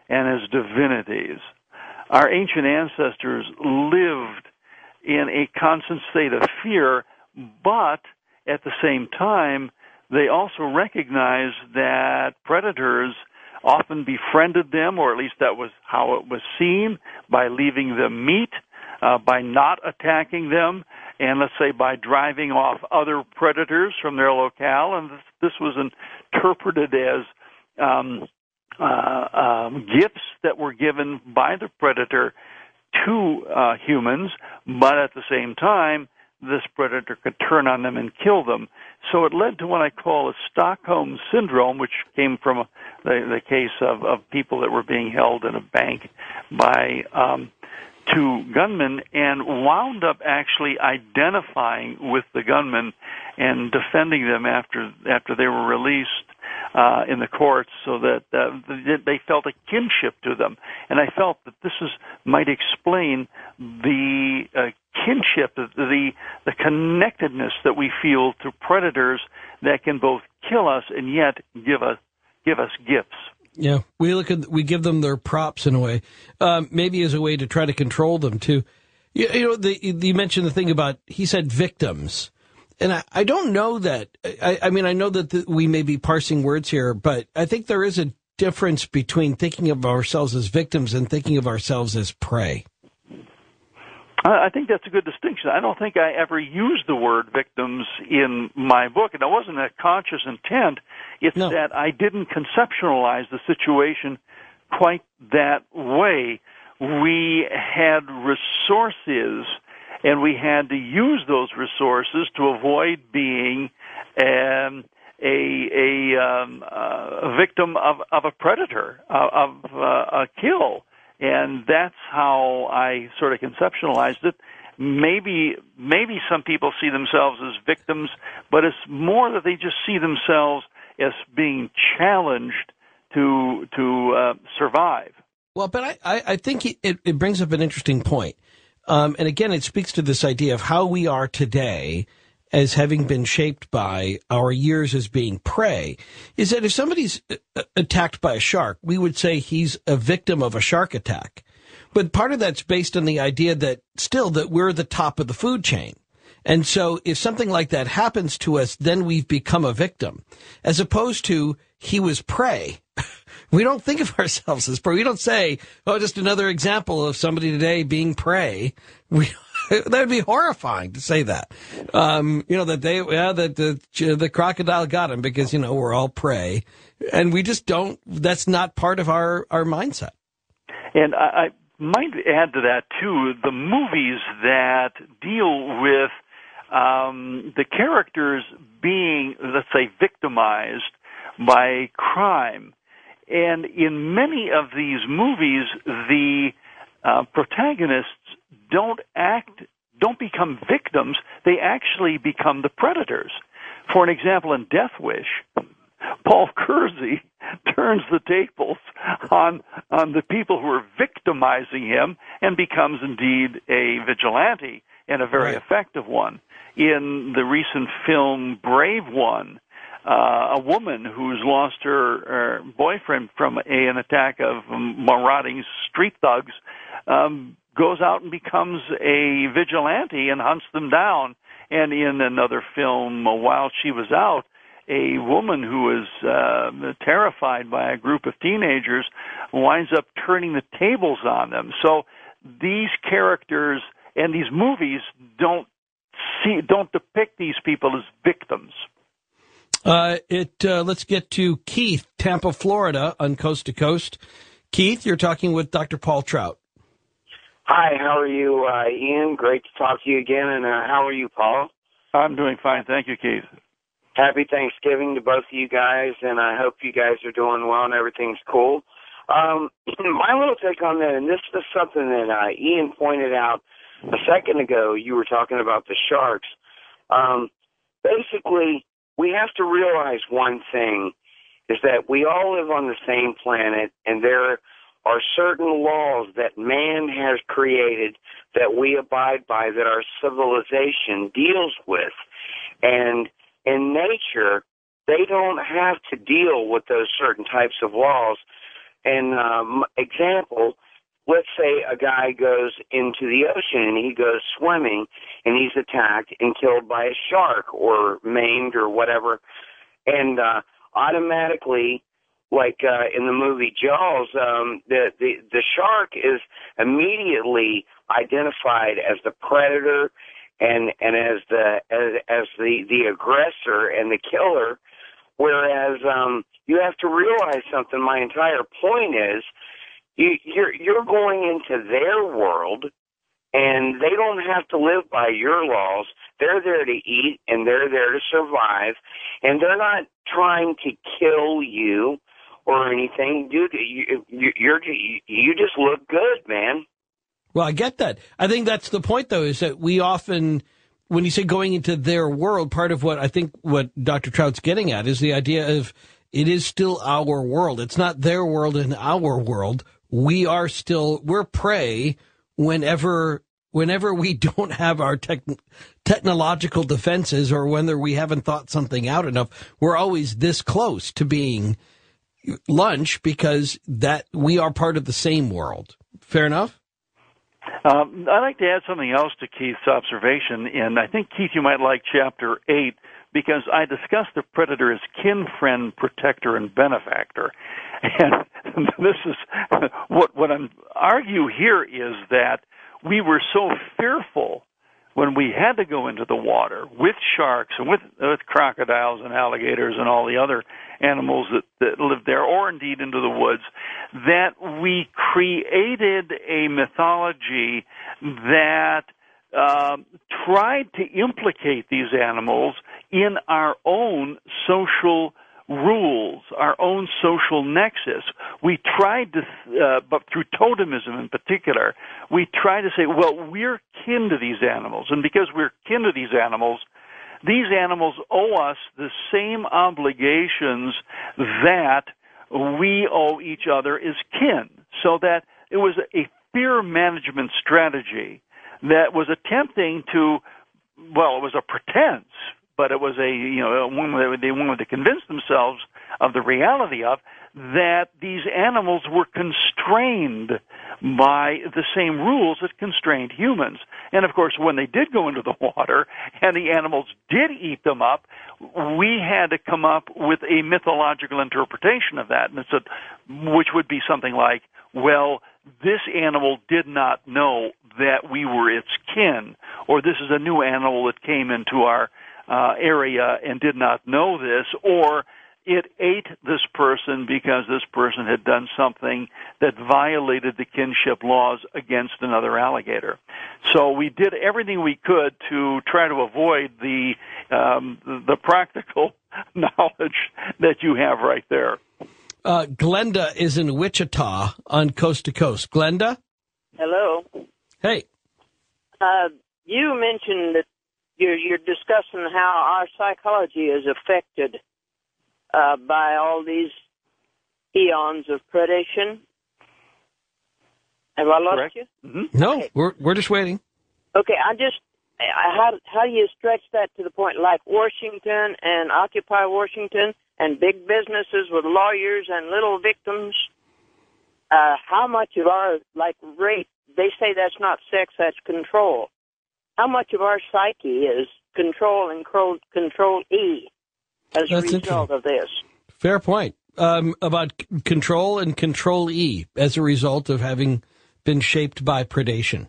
and as divinities. Our ancient ancestors lived in a constant state of fear, but at the same time, they also recognized that predators often befriended them, or at least that was how it was seen, by leaving them meat, by not attacking them, and let's say by driving off other predators from their locale. And this was interpreted as gifts that were given by the predator to humans, but at the same time, this predator could turn on them and kill them. So it led to what I call a Stockholm Syndrome, which came from the case of people that were being held in a bank by two gunmen, and wound up actually identifying with the gunmen and defending them after they were released in the courts, so that they felt a kinship to them. And I felt that this might explain the kinship, the connectedness that we feel to predators that can both kill us and yet give us gifts. Yeah, we give them their props in a way, maybe as a way to try to control them too. You mentioned the thing about, he said victims. And I don't know that, I mean, I know that we may be parsing words here, but I think there is a difference between thinking of ourselves as victims and thinking of ourselves as prey. I think that's a good distinction. I don't think I ever used the word victims in my book, and it wasn't a conscious intent. It's that I didn't conceptualize the situation quite that way. We had resources, and we had to use those resources to avoid being a victim of a predator, of a kill. And that's how I sort of conceptualized it. Maybe some people see themselves as victims, but it's more that they just see themselves as being challenged to survive. Well, but I think it brings up an interesting point. And again, it speaks to this idea of how we are today as having been shaped by our years as being prey, is that if somebody's attacked by a shark, we would say he's a victim of a shark attack. But part of that's based on the idea that we're the top of the food chain. And so if something like that happens to us, then we've become a victim, as opposed to he was prey. We don't think of ourselves as prey. We don't say, oh, just another example of somebody today being prey. That would be horrifying to say that. That the crocodile got him because, we're all prey. And we just don't, that's not part of our mindset. And I might add to that, too, the movies that deal with the characters being, let's say, victimized by crime. And in many of these movies, the protagonists don't become victims, they actually become the predators. For an example, in Death Wish, Paul Kersey turns the tables on the people who are victimizing him and becomes indeed a vigilante, and a very effective one. In the recent film Brave One, a woman who's lost her boyfriend from an attack of marauding street thugs goes out and becomes a vigilante and hunts them down. And in another film, while she was out, a woman who is terrified by a group of teenagers winds up turning the tables on them. So these characters and these movies don't depict these people as victims. Let's get to Keith, Tampa, Florida, on Coast to Coast. Keith, you're talking with Dr. Paul Trout. Hi, how are you, Ian? Great to talk to you again. And how are you, Paul? I'm doing fine. Thank you, Keith. Happy Thanksgiving to both of you guys, and I hope you guys are doing well and everything's cool. My little take on that, and this is something that Ian pointed out a second ago. You were talking about the sharks. Basically, we have to realize one thing, is that we all live on the same planet, and there are certain laws that man has created that we abide by, that our civilization deals with. And in nature, they don't have to deal with those certain types of laws. And example, let's say a guy goes into the ocean and he goes swimming and he's attacked and killed by a shark or maimed or whatever. And automatically, like in the movie Jaws, the shark is immediately identified as the predator and as the aggressor and the killer. Whereas you have to realize something. My entire point is you're going into their world, and they don't have to live by your laws. They're there to eat, and they're there to survive, and they're not trying to kill you or anything. Dude, you just look good, man. Well, I get that. I think that's the point, though, is that we often, when you say going into their world, part of what I think what Dr. Trout's getting at is the idea of it is still our world. It's not their world and our world. We're prey whenever we don't have our technological defenses, or whether we haven't thought something out enough. We're always this close to being lunch because that we are part of the same world. Fair enough? I'd like to add something else to Keith's observation, and I think, Keith, you might like Chapter 8, because I discussed the predator as kin, friend, protector, and benefactor. And this is what I'm argue here is that we were so fearful when we had to go into the water with sharks and with crocodiles and alligators and all the other animals that live there, or indeed into the woods, that we created a mythology that tried to implicate these animals in our own social rules, our own social nexus. We tried to, but through totemism in particular, we try to say, well, we're kin to these animals, and because we're kin to these animals owe us the same obligations that we owe each other as kin. So that it was a fear management strategy that was attempting to, well, it was a pretense, but it was one that they wanted to convince themselves of the reality of, that these animals were constrained by the same rules that constrained humans. And, of course, when they did go into the water and the animals did eat them up, we had to come up with a mythological interpretation of that, and which would be something like, well, this animal did not know that we were its kin, or this is a new animal that came into our area and did not know this, or it ate this person because this person had done something that violated the kinship laws against another alligator. So we did everything we could to try to avoid the practical knowledge that you have right there. Glenda is in Wichita on Coast to Coast. Glenda? Hello. Hey. You mentioned that you're discussing how our psychology is affected by all these eons of predation. Have I lost Correct. you? Mm-hmm. No, okay. We're just waiting. Okay, how do you stretch that to the point like Washington and Occupy Washington and big businesses with lawyers and little victims? How much of our, like, rape, they say that's not sex, that's control. How much of our psyche is control and control E as a result of this? Fair point. About control and control E as a result of having been shaped by predation.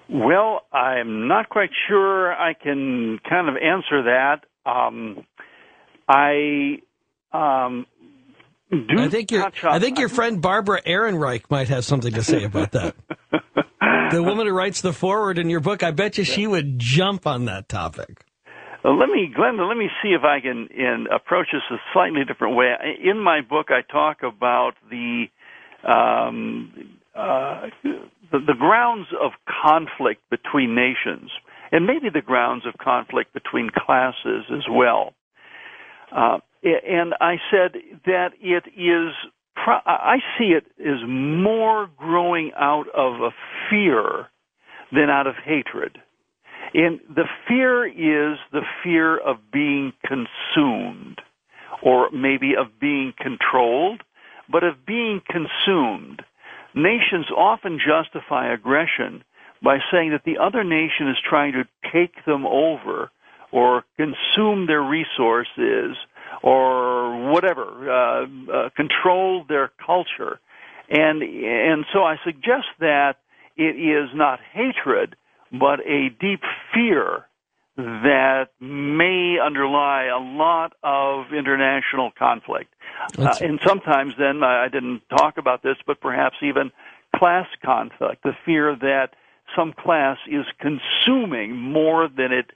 Well, I'm not quite sure I can kind of answer that. I think your friend Barbara Ehrenreich might have something to say about that. The woman who writes the foreword in your book, I bet you she would jump on that topic. Glenda, let me see if I can approach this a slightly different way. In my book, I talk about the grounds of conflict between nations, and maybe the grounds of conflict between classes as well. And I said that it is, I see it as more growing out of a fear than out of hatred. And the fear is the fear of being consumed, or maybe of being controlled, but of being consumed. Nations often justify aggression by saying that the other nation is trying to take them over or consume their resources or whatever, control their culture. And so I suggest that it is not hatred, but a deep fear that may underlie a lot of international conflict. And sometimes then, I didn't talk about this, but perhaps even class conflict, the fear that some class is consuming more than it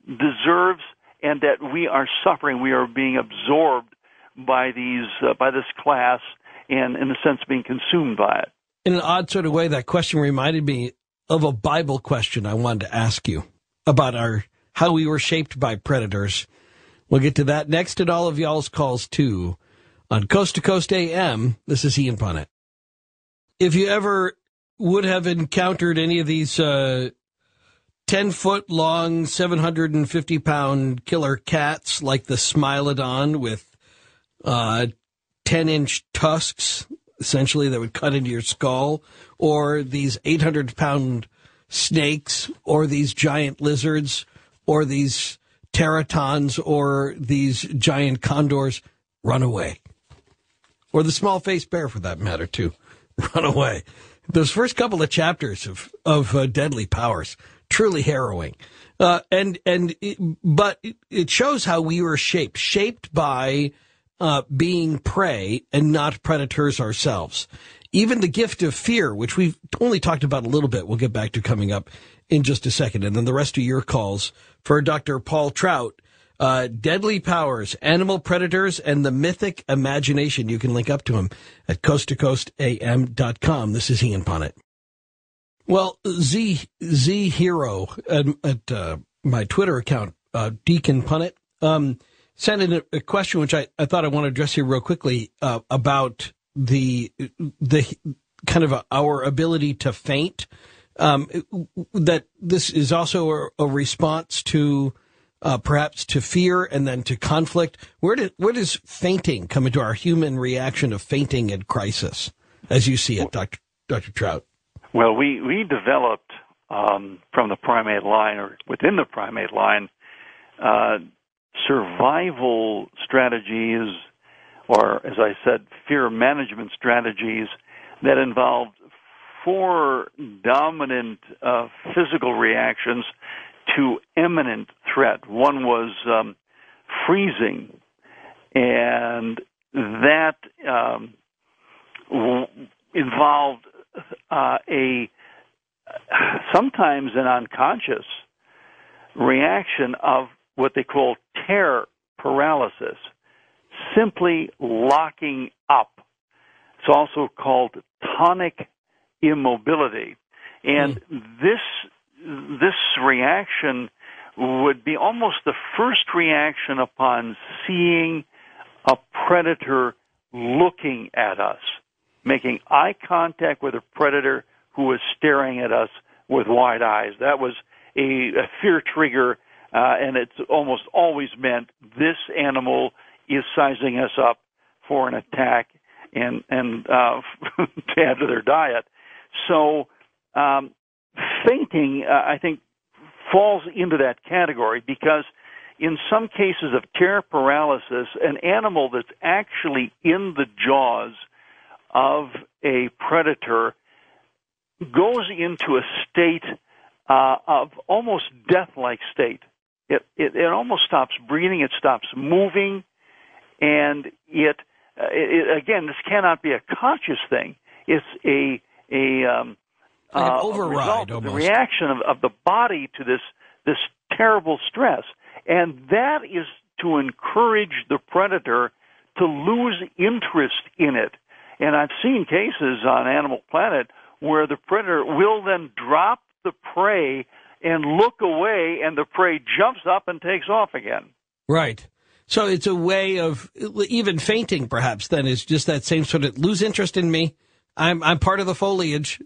deserves, and that we are suffering, we are being absorbed by this class, and in a sense being consumed by it. In an odd sort of way, that question reminded me of a Bible question I wanted to ask you about how we were shaped by predators. We'll get to that next, and all of y'all's calls too. On Coast to Coast AM, this is Ian Punnett. If you ever would have encountered any of these 10-foot long, 750-pound killer cats like the Smilodon with 10-inch tusks, essentially, that would cut into your skull, or these 800-pound snakes, or these giant lizards, or these teratons, or these giant condors, run away. Or the small-faced bear, for that matter, too. Run away. Those first couple of chapters of Deadly Powers, truly harrowing. But it shows how we were shaped by being prey and not predators ourselves. Even the gift of fear, which we've only talked about a little bit, we'll get back to coming up in just a second. And then the rest of your calls for Dr. Paul Trout. Deadly Powers, Animal Predators, and the Mythic Imagination. You can link up to him at coasttocoastam.com. This is Ian Punnett. Well, Z Hero at my Twitter account, Deacon Punnett, sent in a question which I thought I want to address here real quickly about the kind of our ability to faint. That this is also a response to perhaps to fear and then to conflict. Where does fainting come into our human reaction of fainting in crisis, as you see it, Dr. Trout? Well, we developed from the primate line, or within the primate line, survival strategies, or as I said, fear management strategies that involved 4 dominant physical reactions to imminent threat. One was freezing, and that involved sometimes an unconscious reaction of what they call terror paralysis, simply locking up. It's also called tonic immobility, and this reaction would be almost the first reaction upon seeing a predator looking at us, making eye contact with a predator who was staring at us with wide eyes. That was a fear trigger, and it's almost always meant this animal is sizing us up for an attack and to add to their diet. So fainting, I think, falls into that category because in some cases of terror paralysis, an animal that's actually in the jaws of a predator goes into a state of almost death-like state. It almost stops breathing, it stops moving, and it again, this cannot be a conscious thing. It's a override, the reaction of the body to this terrible stress, and that is to encourage the predator to lose interest in it. And I've seen cases on Animal Planet where the predator will then drop the prey and look away, and the prey jumps up and takes off again. Right. So it's a way of even fainting, perhaps, then is just that same sort of lose interest in me. I'm part of the foliage.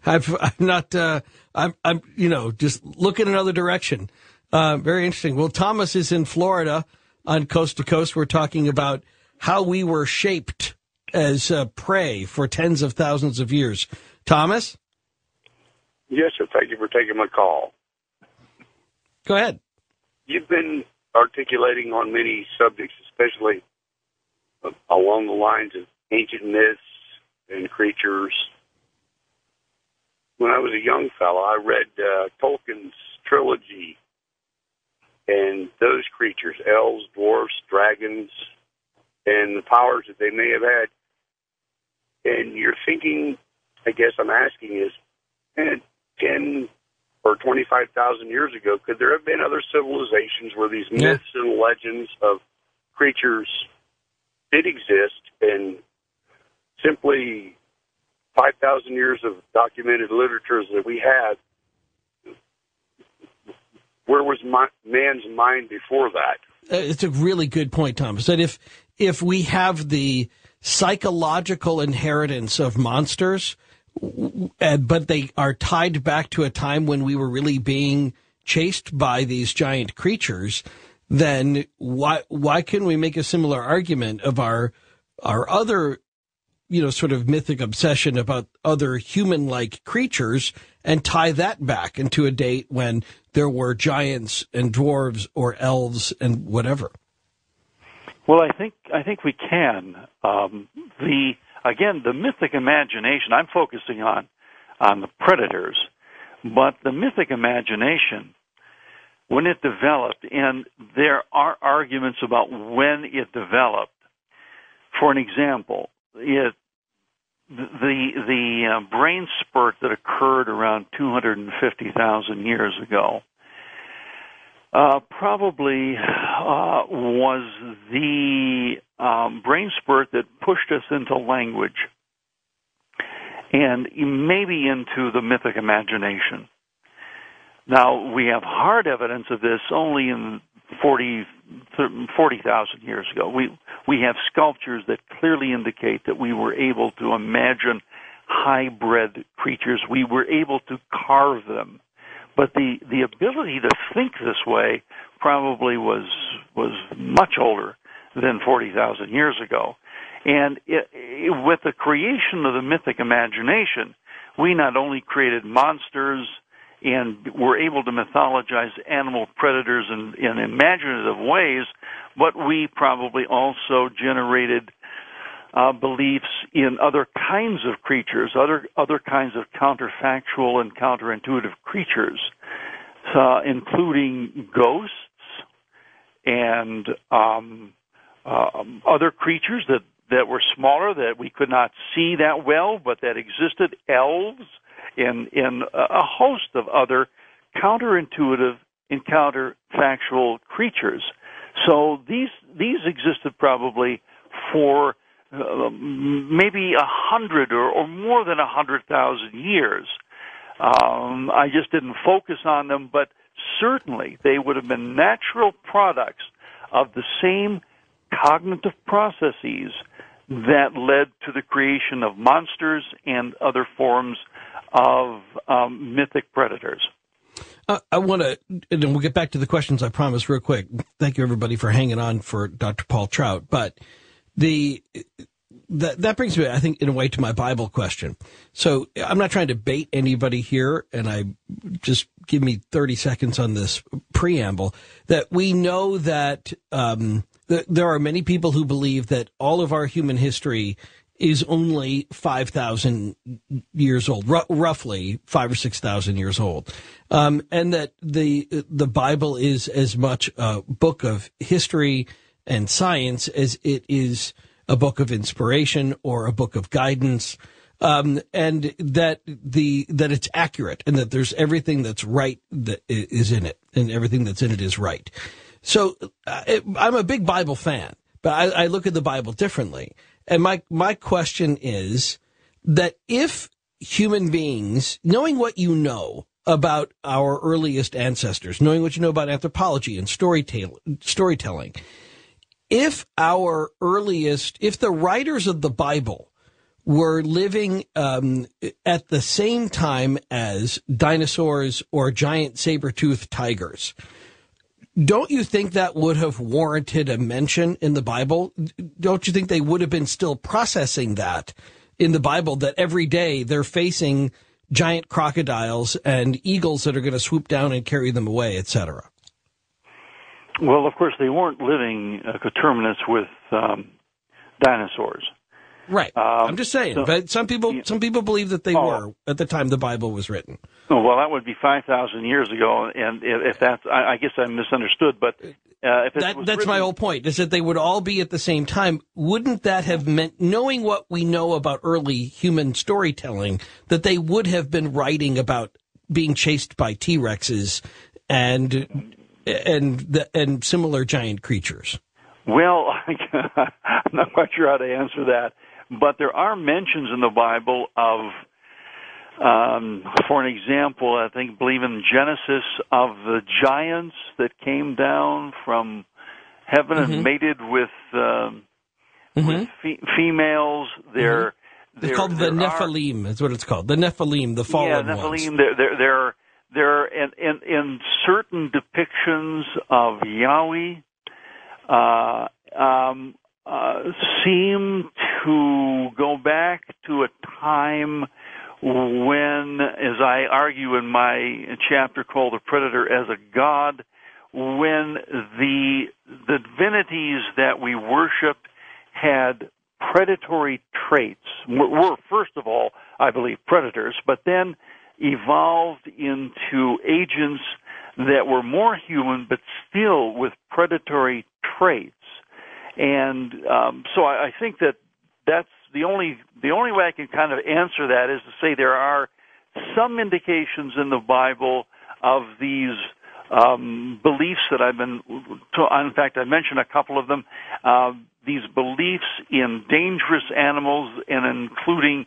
I'm not, I'm, just look in another direction. Very interesting. Well, Thomas is in Florida on Coast to Coast. We're talking about how we were shaped as prey for tens of thousands of years. Thomas? Yes, sir. Thank you for taking my call. Go ahead. You've been articulating on many subjects, especially along the lines of ancient myths and creatures. When I was a young fellow, I read Tolkien's trilogy, and those creatures, elves, dwarfs, dragons, and the powers that they may have had. And you're thinking, I guess I'm asking is, 10 or 25,000 years ago, could there have been other civilizations where these myths and legends of creatures did exist, and simply 5,000 years of documented literature that we have, where was man's mind before that? It's a really good point, Thomas, that if we have the psychological inheritance of monsters, but they are tied back to a time when we were really being chased by these giant creatures, then why can we make a similar argument of our other, sort of mythic obsession about other human-like creatures and tie that back into a date when there were giants and dwarves or elves and whatever? Well, I think we can. The mythic imagination, I'm focusing on the predators, but the mythic imagination, when it developed, and there are arguments about when it developed. For an example, the brain spurt that occurred around 250,000 years ago probably was the brain spurt that pushed us into language and maybe into the mythic imagination. Now, we have hard evidence of this only in 40,000 years ago. We have sculptures that clearly indicate that we were able to imagine hybrid creatures. We were able to carve them. But the ability to think this way probably was much older than 40,000 years ago. And with the creation of the mythic imagination, we not only created monsters and were able to mythologize animal predators in imaginative ways, but we probably also generated beliefs in other kinds of creatures, other kinds of counterfactual and counterintuitive creatures, including ghosts and other creatures that were smaller, that we could not see that well, but that existed, elves, and a host of other counterintuitive and counterfactual creatures. So these existed probably for maybe 100 or more than 100,000 years. I just didn't focus on them, but certainly they would have been natural products of the same cognitive processes that led to the creation of monsters and other forms of mythic predators. I want to, and then we'll get back to the questions, I promise, real quick. Thank you, everybody, for hanging on for Dr. Paul Trout. But that brings me, I think, in a way, to my Bible question. So I'm not trying to bait anybody here, and I just give me 30 seconds on this preamble, that we know that there are many people who believe that all of our human history is only 5,000 years old, roughly 5,000 or 6,000 years old, and that the Bible is as much a book of history and science as it is a book of inspiration or a book of guidance, and that it's accurate, and that there's everything that's right that is in it, and everything that's in it is right. So I'm a big Bible fan, but I look at the Bible differently. And my question is that if human beings, knowing what you know about our earliest ancestors, knowing what you know about anthropology and storytelling, if the writers of the Bible were living at the same time as dinosaurs or giant saber-toothed tigers, don't you think that would have warranted a mention in the Bible? Don't you think they would have been still processing that in the Bible, that every day they're facing giant crocodiles and eagles that are going to swoop down and carry them away, etc.? Well, of course, they weren't living coterminous with dinosaurs. Right. I'm just saying. But some people believe that they were at the time the Bible was written. Oh, well, that would be 5,000 years ago, and if that's, I guess I misunderstood. But if that's my whole point, is that they would all be at the same time. Wouldn't that have meant, knowing what we know about early human storytelling, that they would have been writing about being chased by T-Rexes and similar giant creatures? Well, I'm not quite sure how to answer that. But there are mentions in the Bible of, for an example, I believe in Genesis, of the giants that came down from heaven and mated with females. They're called the Nephilim. Is what it's called. The Nephilim, the fallen ones. Yeah, Nephilim. They're in certain depictions of Yahweh. Seem to go back to a time when, as I argue in my chapter called The Predator as a God, when the divinities that we worshipped had predatory traits, were first of all, I believe, predators, but then evolved into agents that were more human but still with predatory traits. And so I think that's the only way I can kind of answer that is to say there are some indications in the Bible of these beliefs that I've been. In fact, I mentioned a couple of them. These beliefs in dangerous animals, and including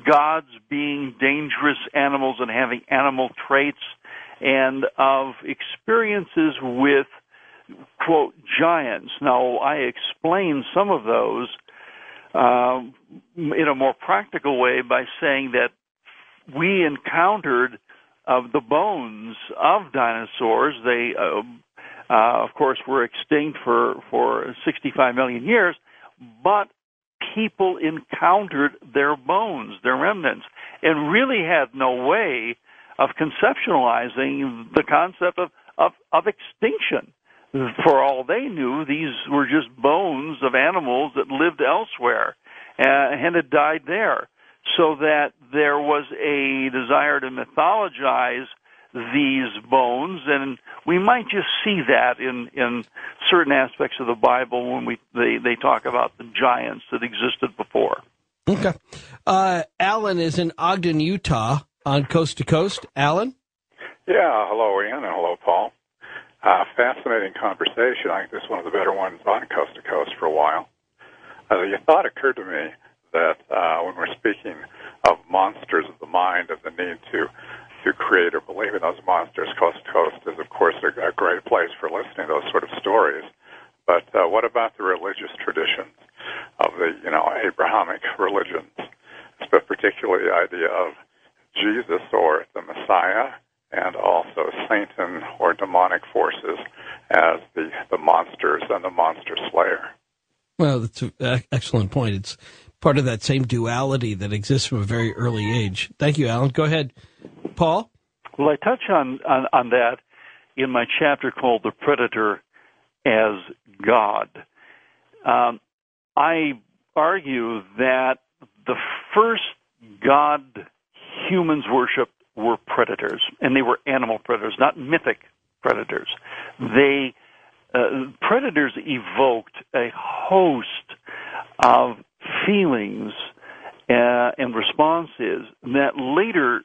gods being dangerous animals and having animal traits, and of experiences with, quote, giants. Now, I explain some of those in a more practical way by saying that we encountered the bones of dinosaurs. They, of course, were extinct for 65 million years, but people encountered their bones, their remnants, and really had no way of conceptualizing the concept of extinction. For all they knew, these were just bones of animals that lived elsewhere and had died there. So that there was a desire to mythologize these bones, and we might just see that in certain aspects of the Bible when they talk about the giants that existed before. Okay. Alan is in Ogden, Utah, on Coast to Coast. Alan? Yeah, hello, Ian, and hello, Paul. Fascinating conversation. I think this is one of the better ones on Coast to Coast for a while. The thought occurred to me that when we're speaking of monsters of the mind and the need to create or believe in those monsters, Coast to Coast is, of course, a great place for listening to those sort of stories. But what about the religious traditions of the, Abrahamic religions, but particularly the idea of Jesus or the Messiah, and also Satan or demonic forces as the monsters and the monster slayer? Well, that's an excellent point. It's part of that same duality that exists from a very early age. Thank you, Alan. Go ahead. Paul? Well, I touch on that in my chapter called The Predator as God. I argue that the first God humans worshipped were predators, and they were animal predators, not mythic predators. Predators evoked a host of feelings and responses that later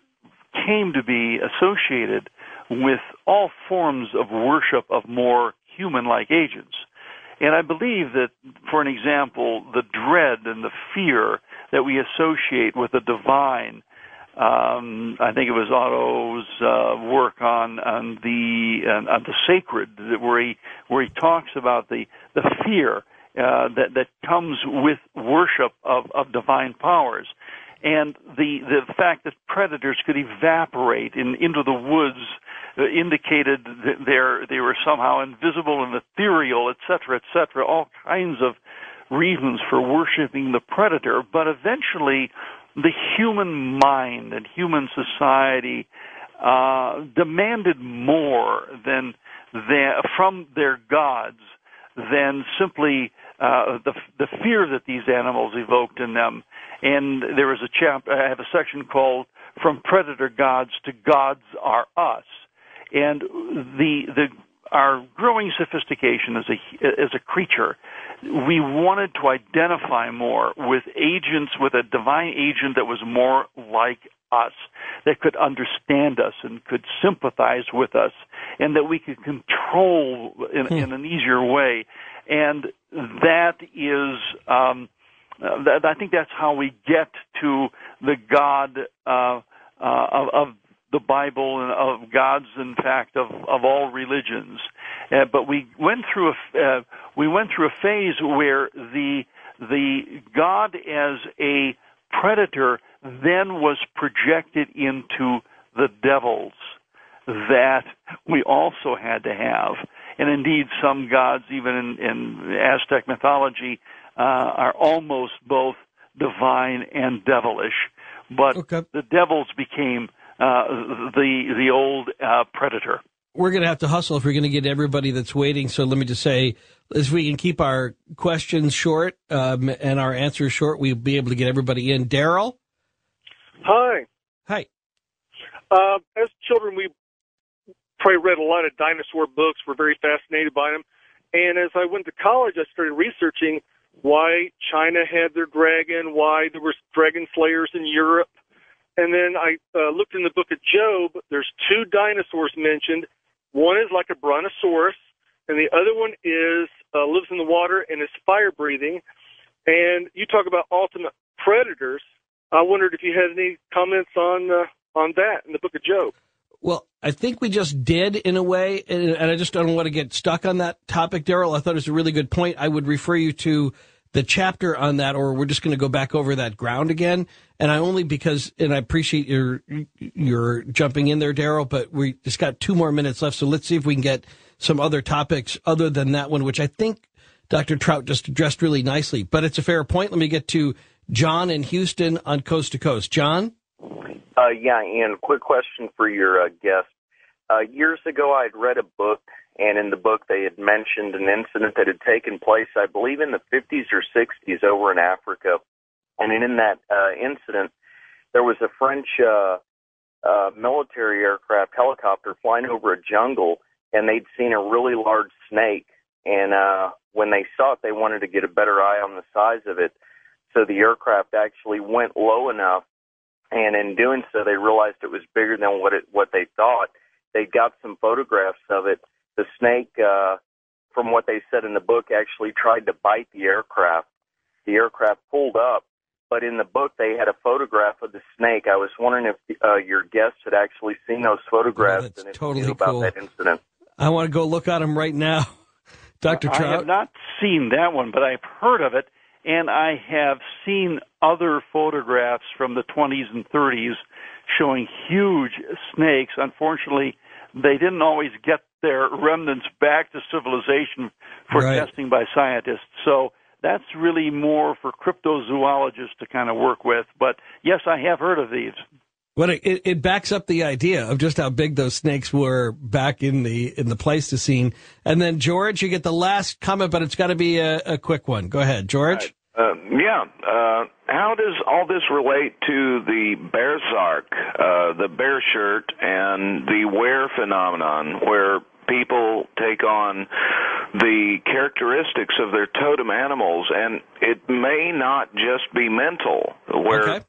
came to be associated with all forms of worship of more human-like agents. And I believe that, for an example, the dread and the fear that we associate with the divine I think it was Otto's work on the sacred, where he talks about the fear that comes with worship of divine powers, and the fact that predators could evaporate into the woods indicated that they were somehow invisible and ethereal, et cetera, all kinds of reasons for worshiping the predator. But eventually, the human mind and human society demanded more from their gods than simply the fear that these animals evoked in them. And there was I have a section called "From Predator Gods to Gods Are Us," and our growing sophistication as a creature, we wanted to identify more with a divine agent that was more like us, that could understand us and could sympathize with us, and that we could control in an easier way. And that is, I think that's how we get to the God of the Bible and of gods, in fact, of all religions. But we went through a phase where the God as a predator then was projected into the devils that we also had to have. And indeed, some gods, even in Aztec mythology, are almost both divine and devilish. But the devils became the old predator. We're going to have to hustle if we're going to get everybody that's waiting. So let me just say, if we can keep our questions short and our answers short, we'll be able to get everybody in. Daryl? Hi. Hi. As children, we probably read a lot of dinosaur books. We're very fascinated by them. And as I went to college, I started researching why China had their dragon, why there were dragon slayers in Europe. And then I looked in the book of Job. There's two dinosaurs mentioned. One is like a brontosaurus, and the other one is lives in the water and is fire-breathing. And you talk about ultimate predators. I wondered if you had any comments on that in the book of Job. Well, I think we just did in a way, and I just don't want to get stuck on that topic, Daryl. I thought it was a really good point. I would refer you to the chapter on that, or we're just going to go back over that ground again. And I appreciate your jumping in there, Daryl, but we just got 2 more minutes left. So let's see if we can get some other topics other than that one, which I think Dr. Trout just addressed really nicely. But it's a fair point. Let me get to John in Houston on Coast to Coast. John? Yeah, Ian, quick question for your guest. Years ago, I'd read a book, and in the book they had mentioned an incident that had taken place, I believe, in the 50s or 60s over in Africa. And in that incident, there was a French military aircraft helicopter flying over a jungle, and they'd seen a really large snake. And when they saw it, they wanted to get a better eye on the size of it. So the aircraft actually went low enough, and in doing so, they realized it was bigger than what they thought. They got some photographs of it. The snake, from what they said in the book, actually tried to bite the aircraft. The aircraft pulled up, but in the book they had a photograph of the snake. I was wondering if your guest had actually seen those photographs and if totally you knew about that incident. I want to go look at them right now. Dr. Trout? I have not seen that one, but I've heard of it, and I have seen other photographs from the 20s and 30s showing huge snakes. Unfortunately, they didn't always get their remnants back to civilization for testing by scientists. So that's really more for cryptozoologists to kind of work with. But yes, I have heard of these. Well, it backs up the idea of just how big those snakes were back in the Pleistocene. And then, George, you get the last comment, but it's got to be a quick one. Go ahead, George. How does all this relate to the Bearsark, the bear shirt, and the wear phenomenon, where people take on the characteristics of their totem animals, and it may not just be mental. Where,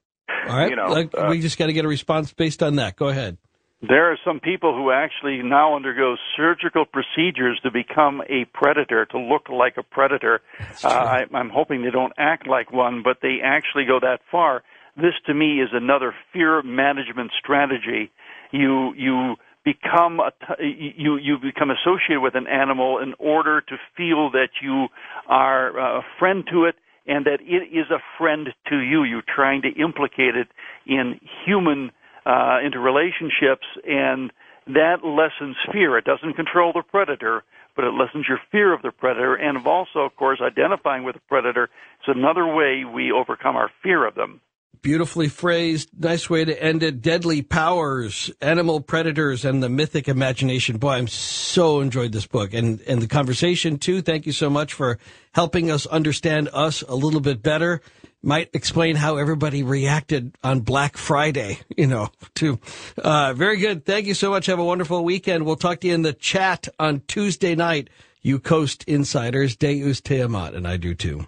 all right, we just got to get a response based on that. Go ahead. There are some people who actually now undergo surgical procedures to become a predator, to look like a predator. I'm hoping they don't act like one, but they actually go that far. this to me is another fear management strategy. You become you become associated with an animal in order to feel that you are a friend to it and that it is a friend to you. You're trying to implicate it in human interrelationships, and that lessens fear. It doesn't control the predator, but it lessens your fear of the predator, and also, of course, identifying with the predator is another way we overcome our fear of them. Beautifully phrased. Nice way to end it. Deadly Powers, Animal Predators, and the Mythic Imagination. Boy, I'm so enjoyed this book and the conversation, too. Thank you so much for helping us understand us a little bit better. Might explain how everybody reacted on Black Friday, too. Very good. Thank you so much. Have a wonderful weekend. We'll talk to you in the chat on Tuesday night. You Coast Insiders, Deus Te Amat, and I do, too.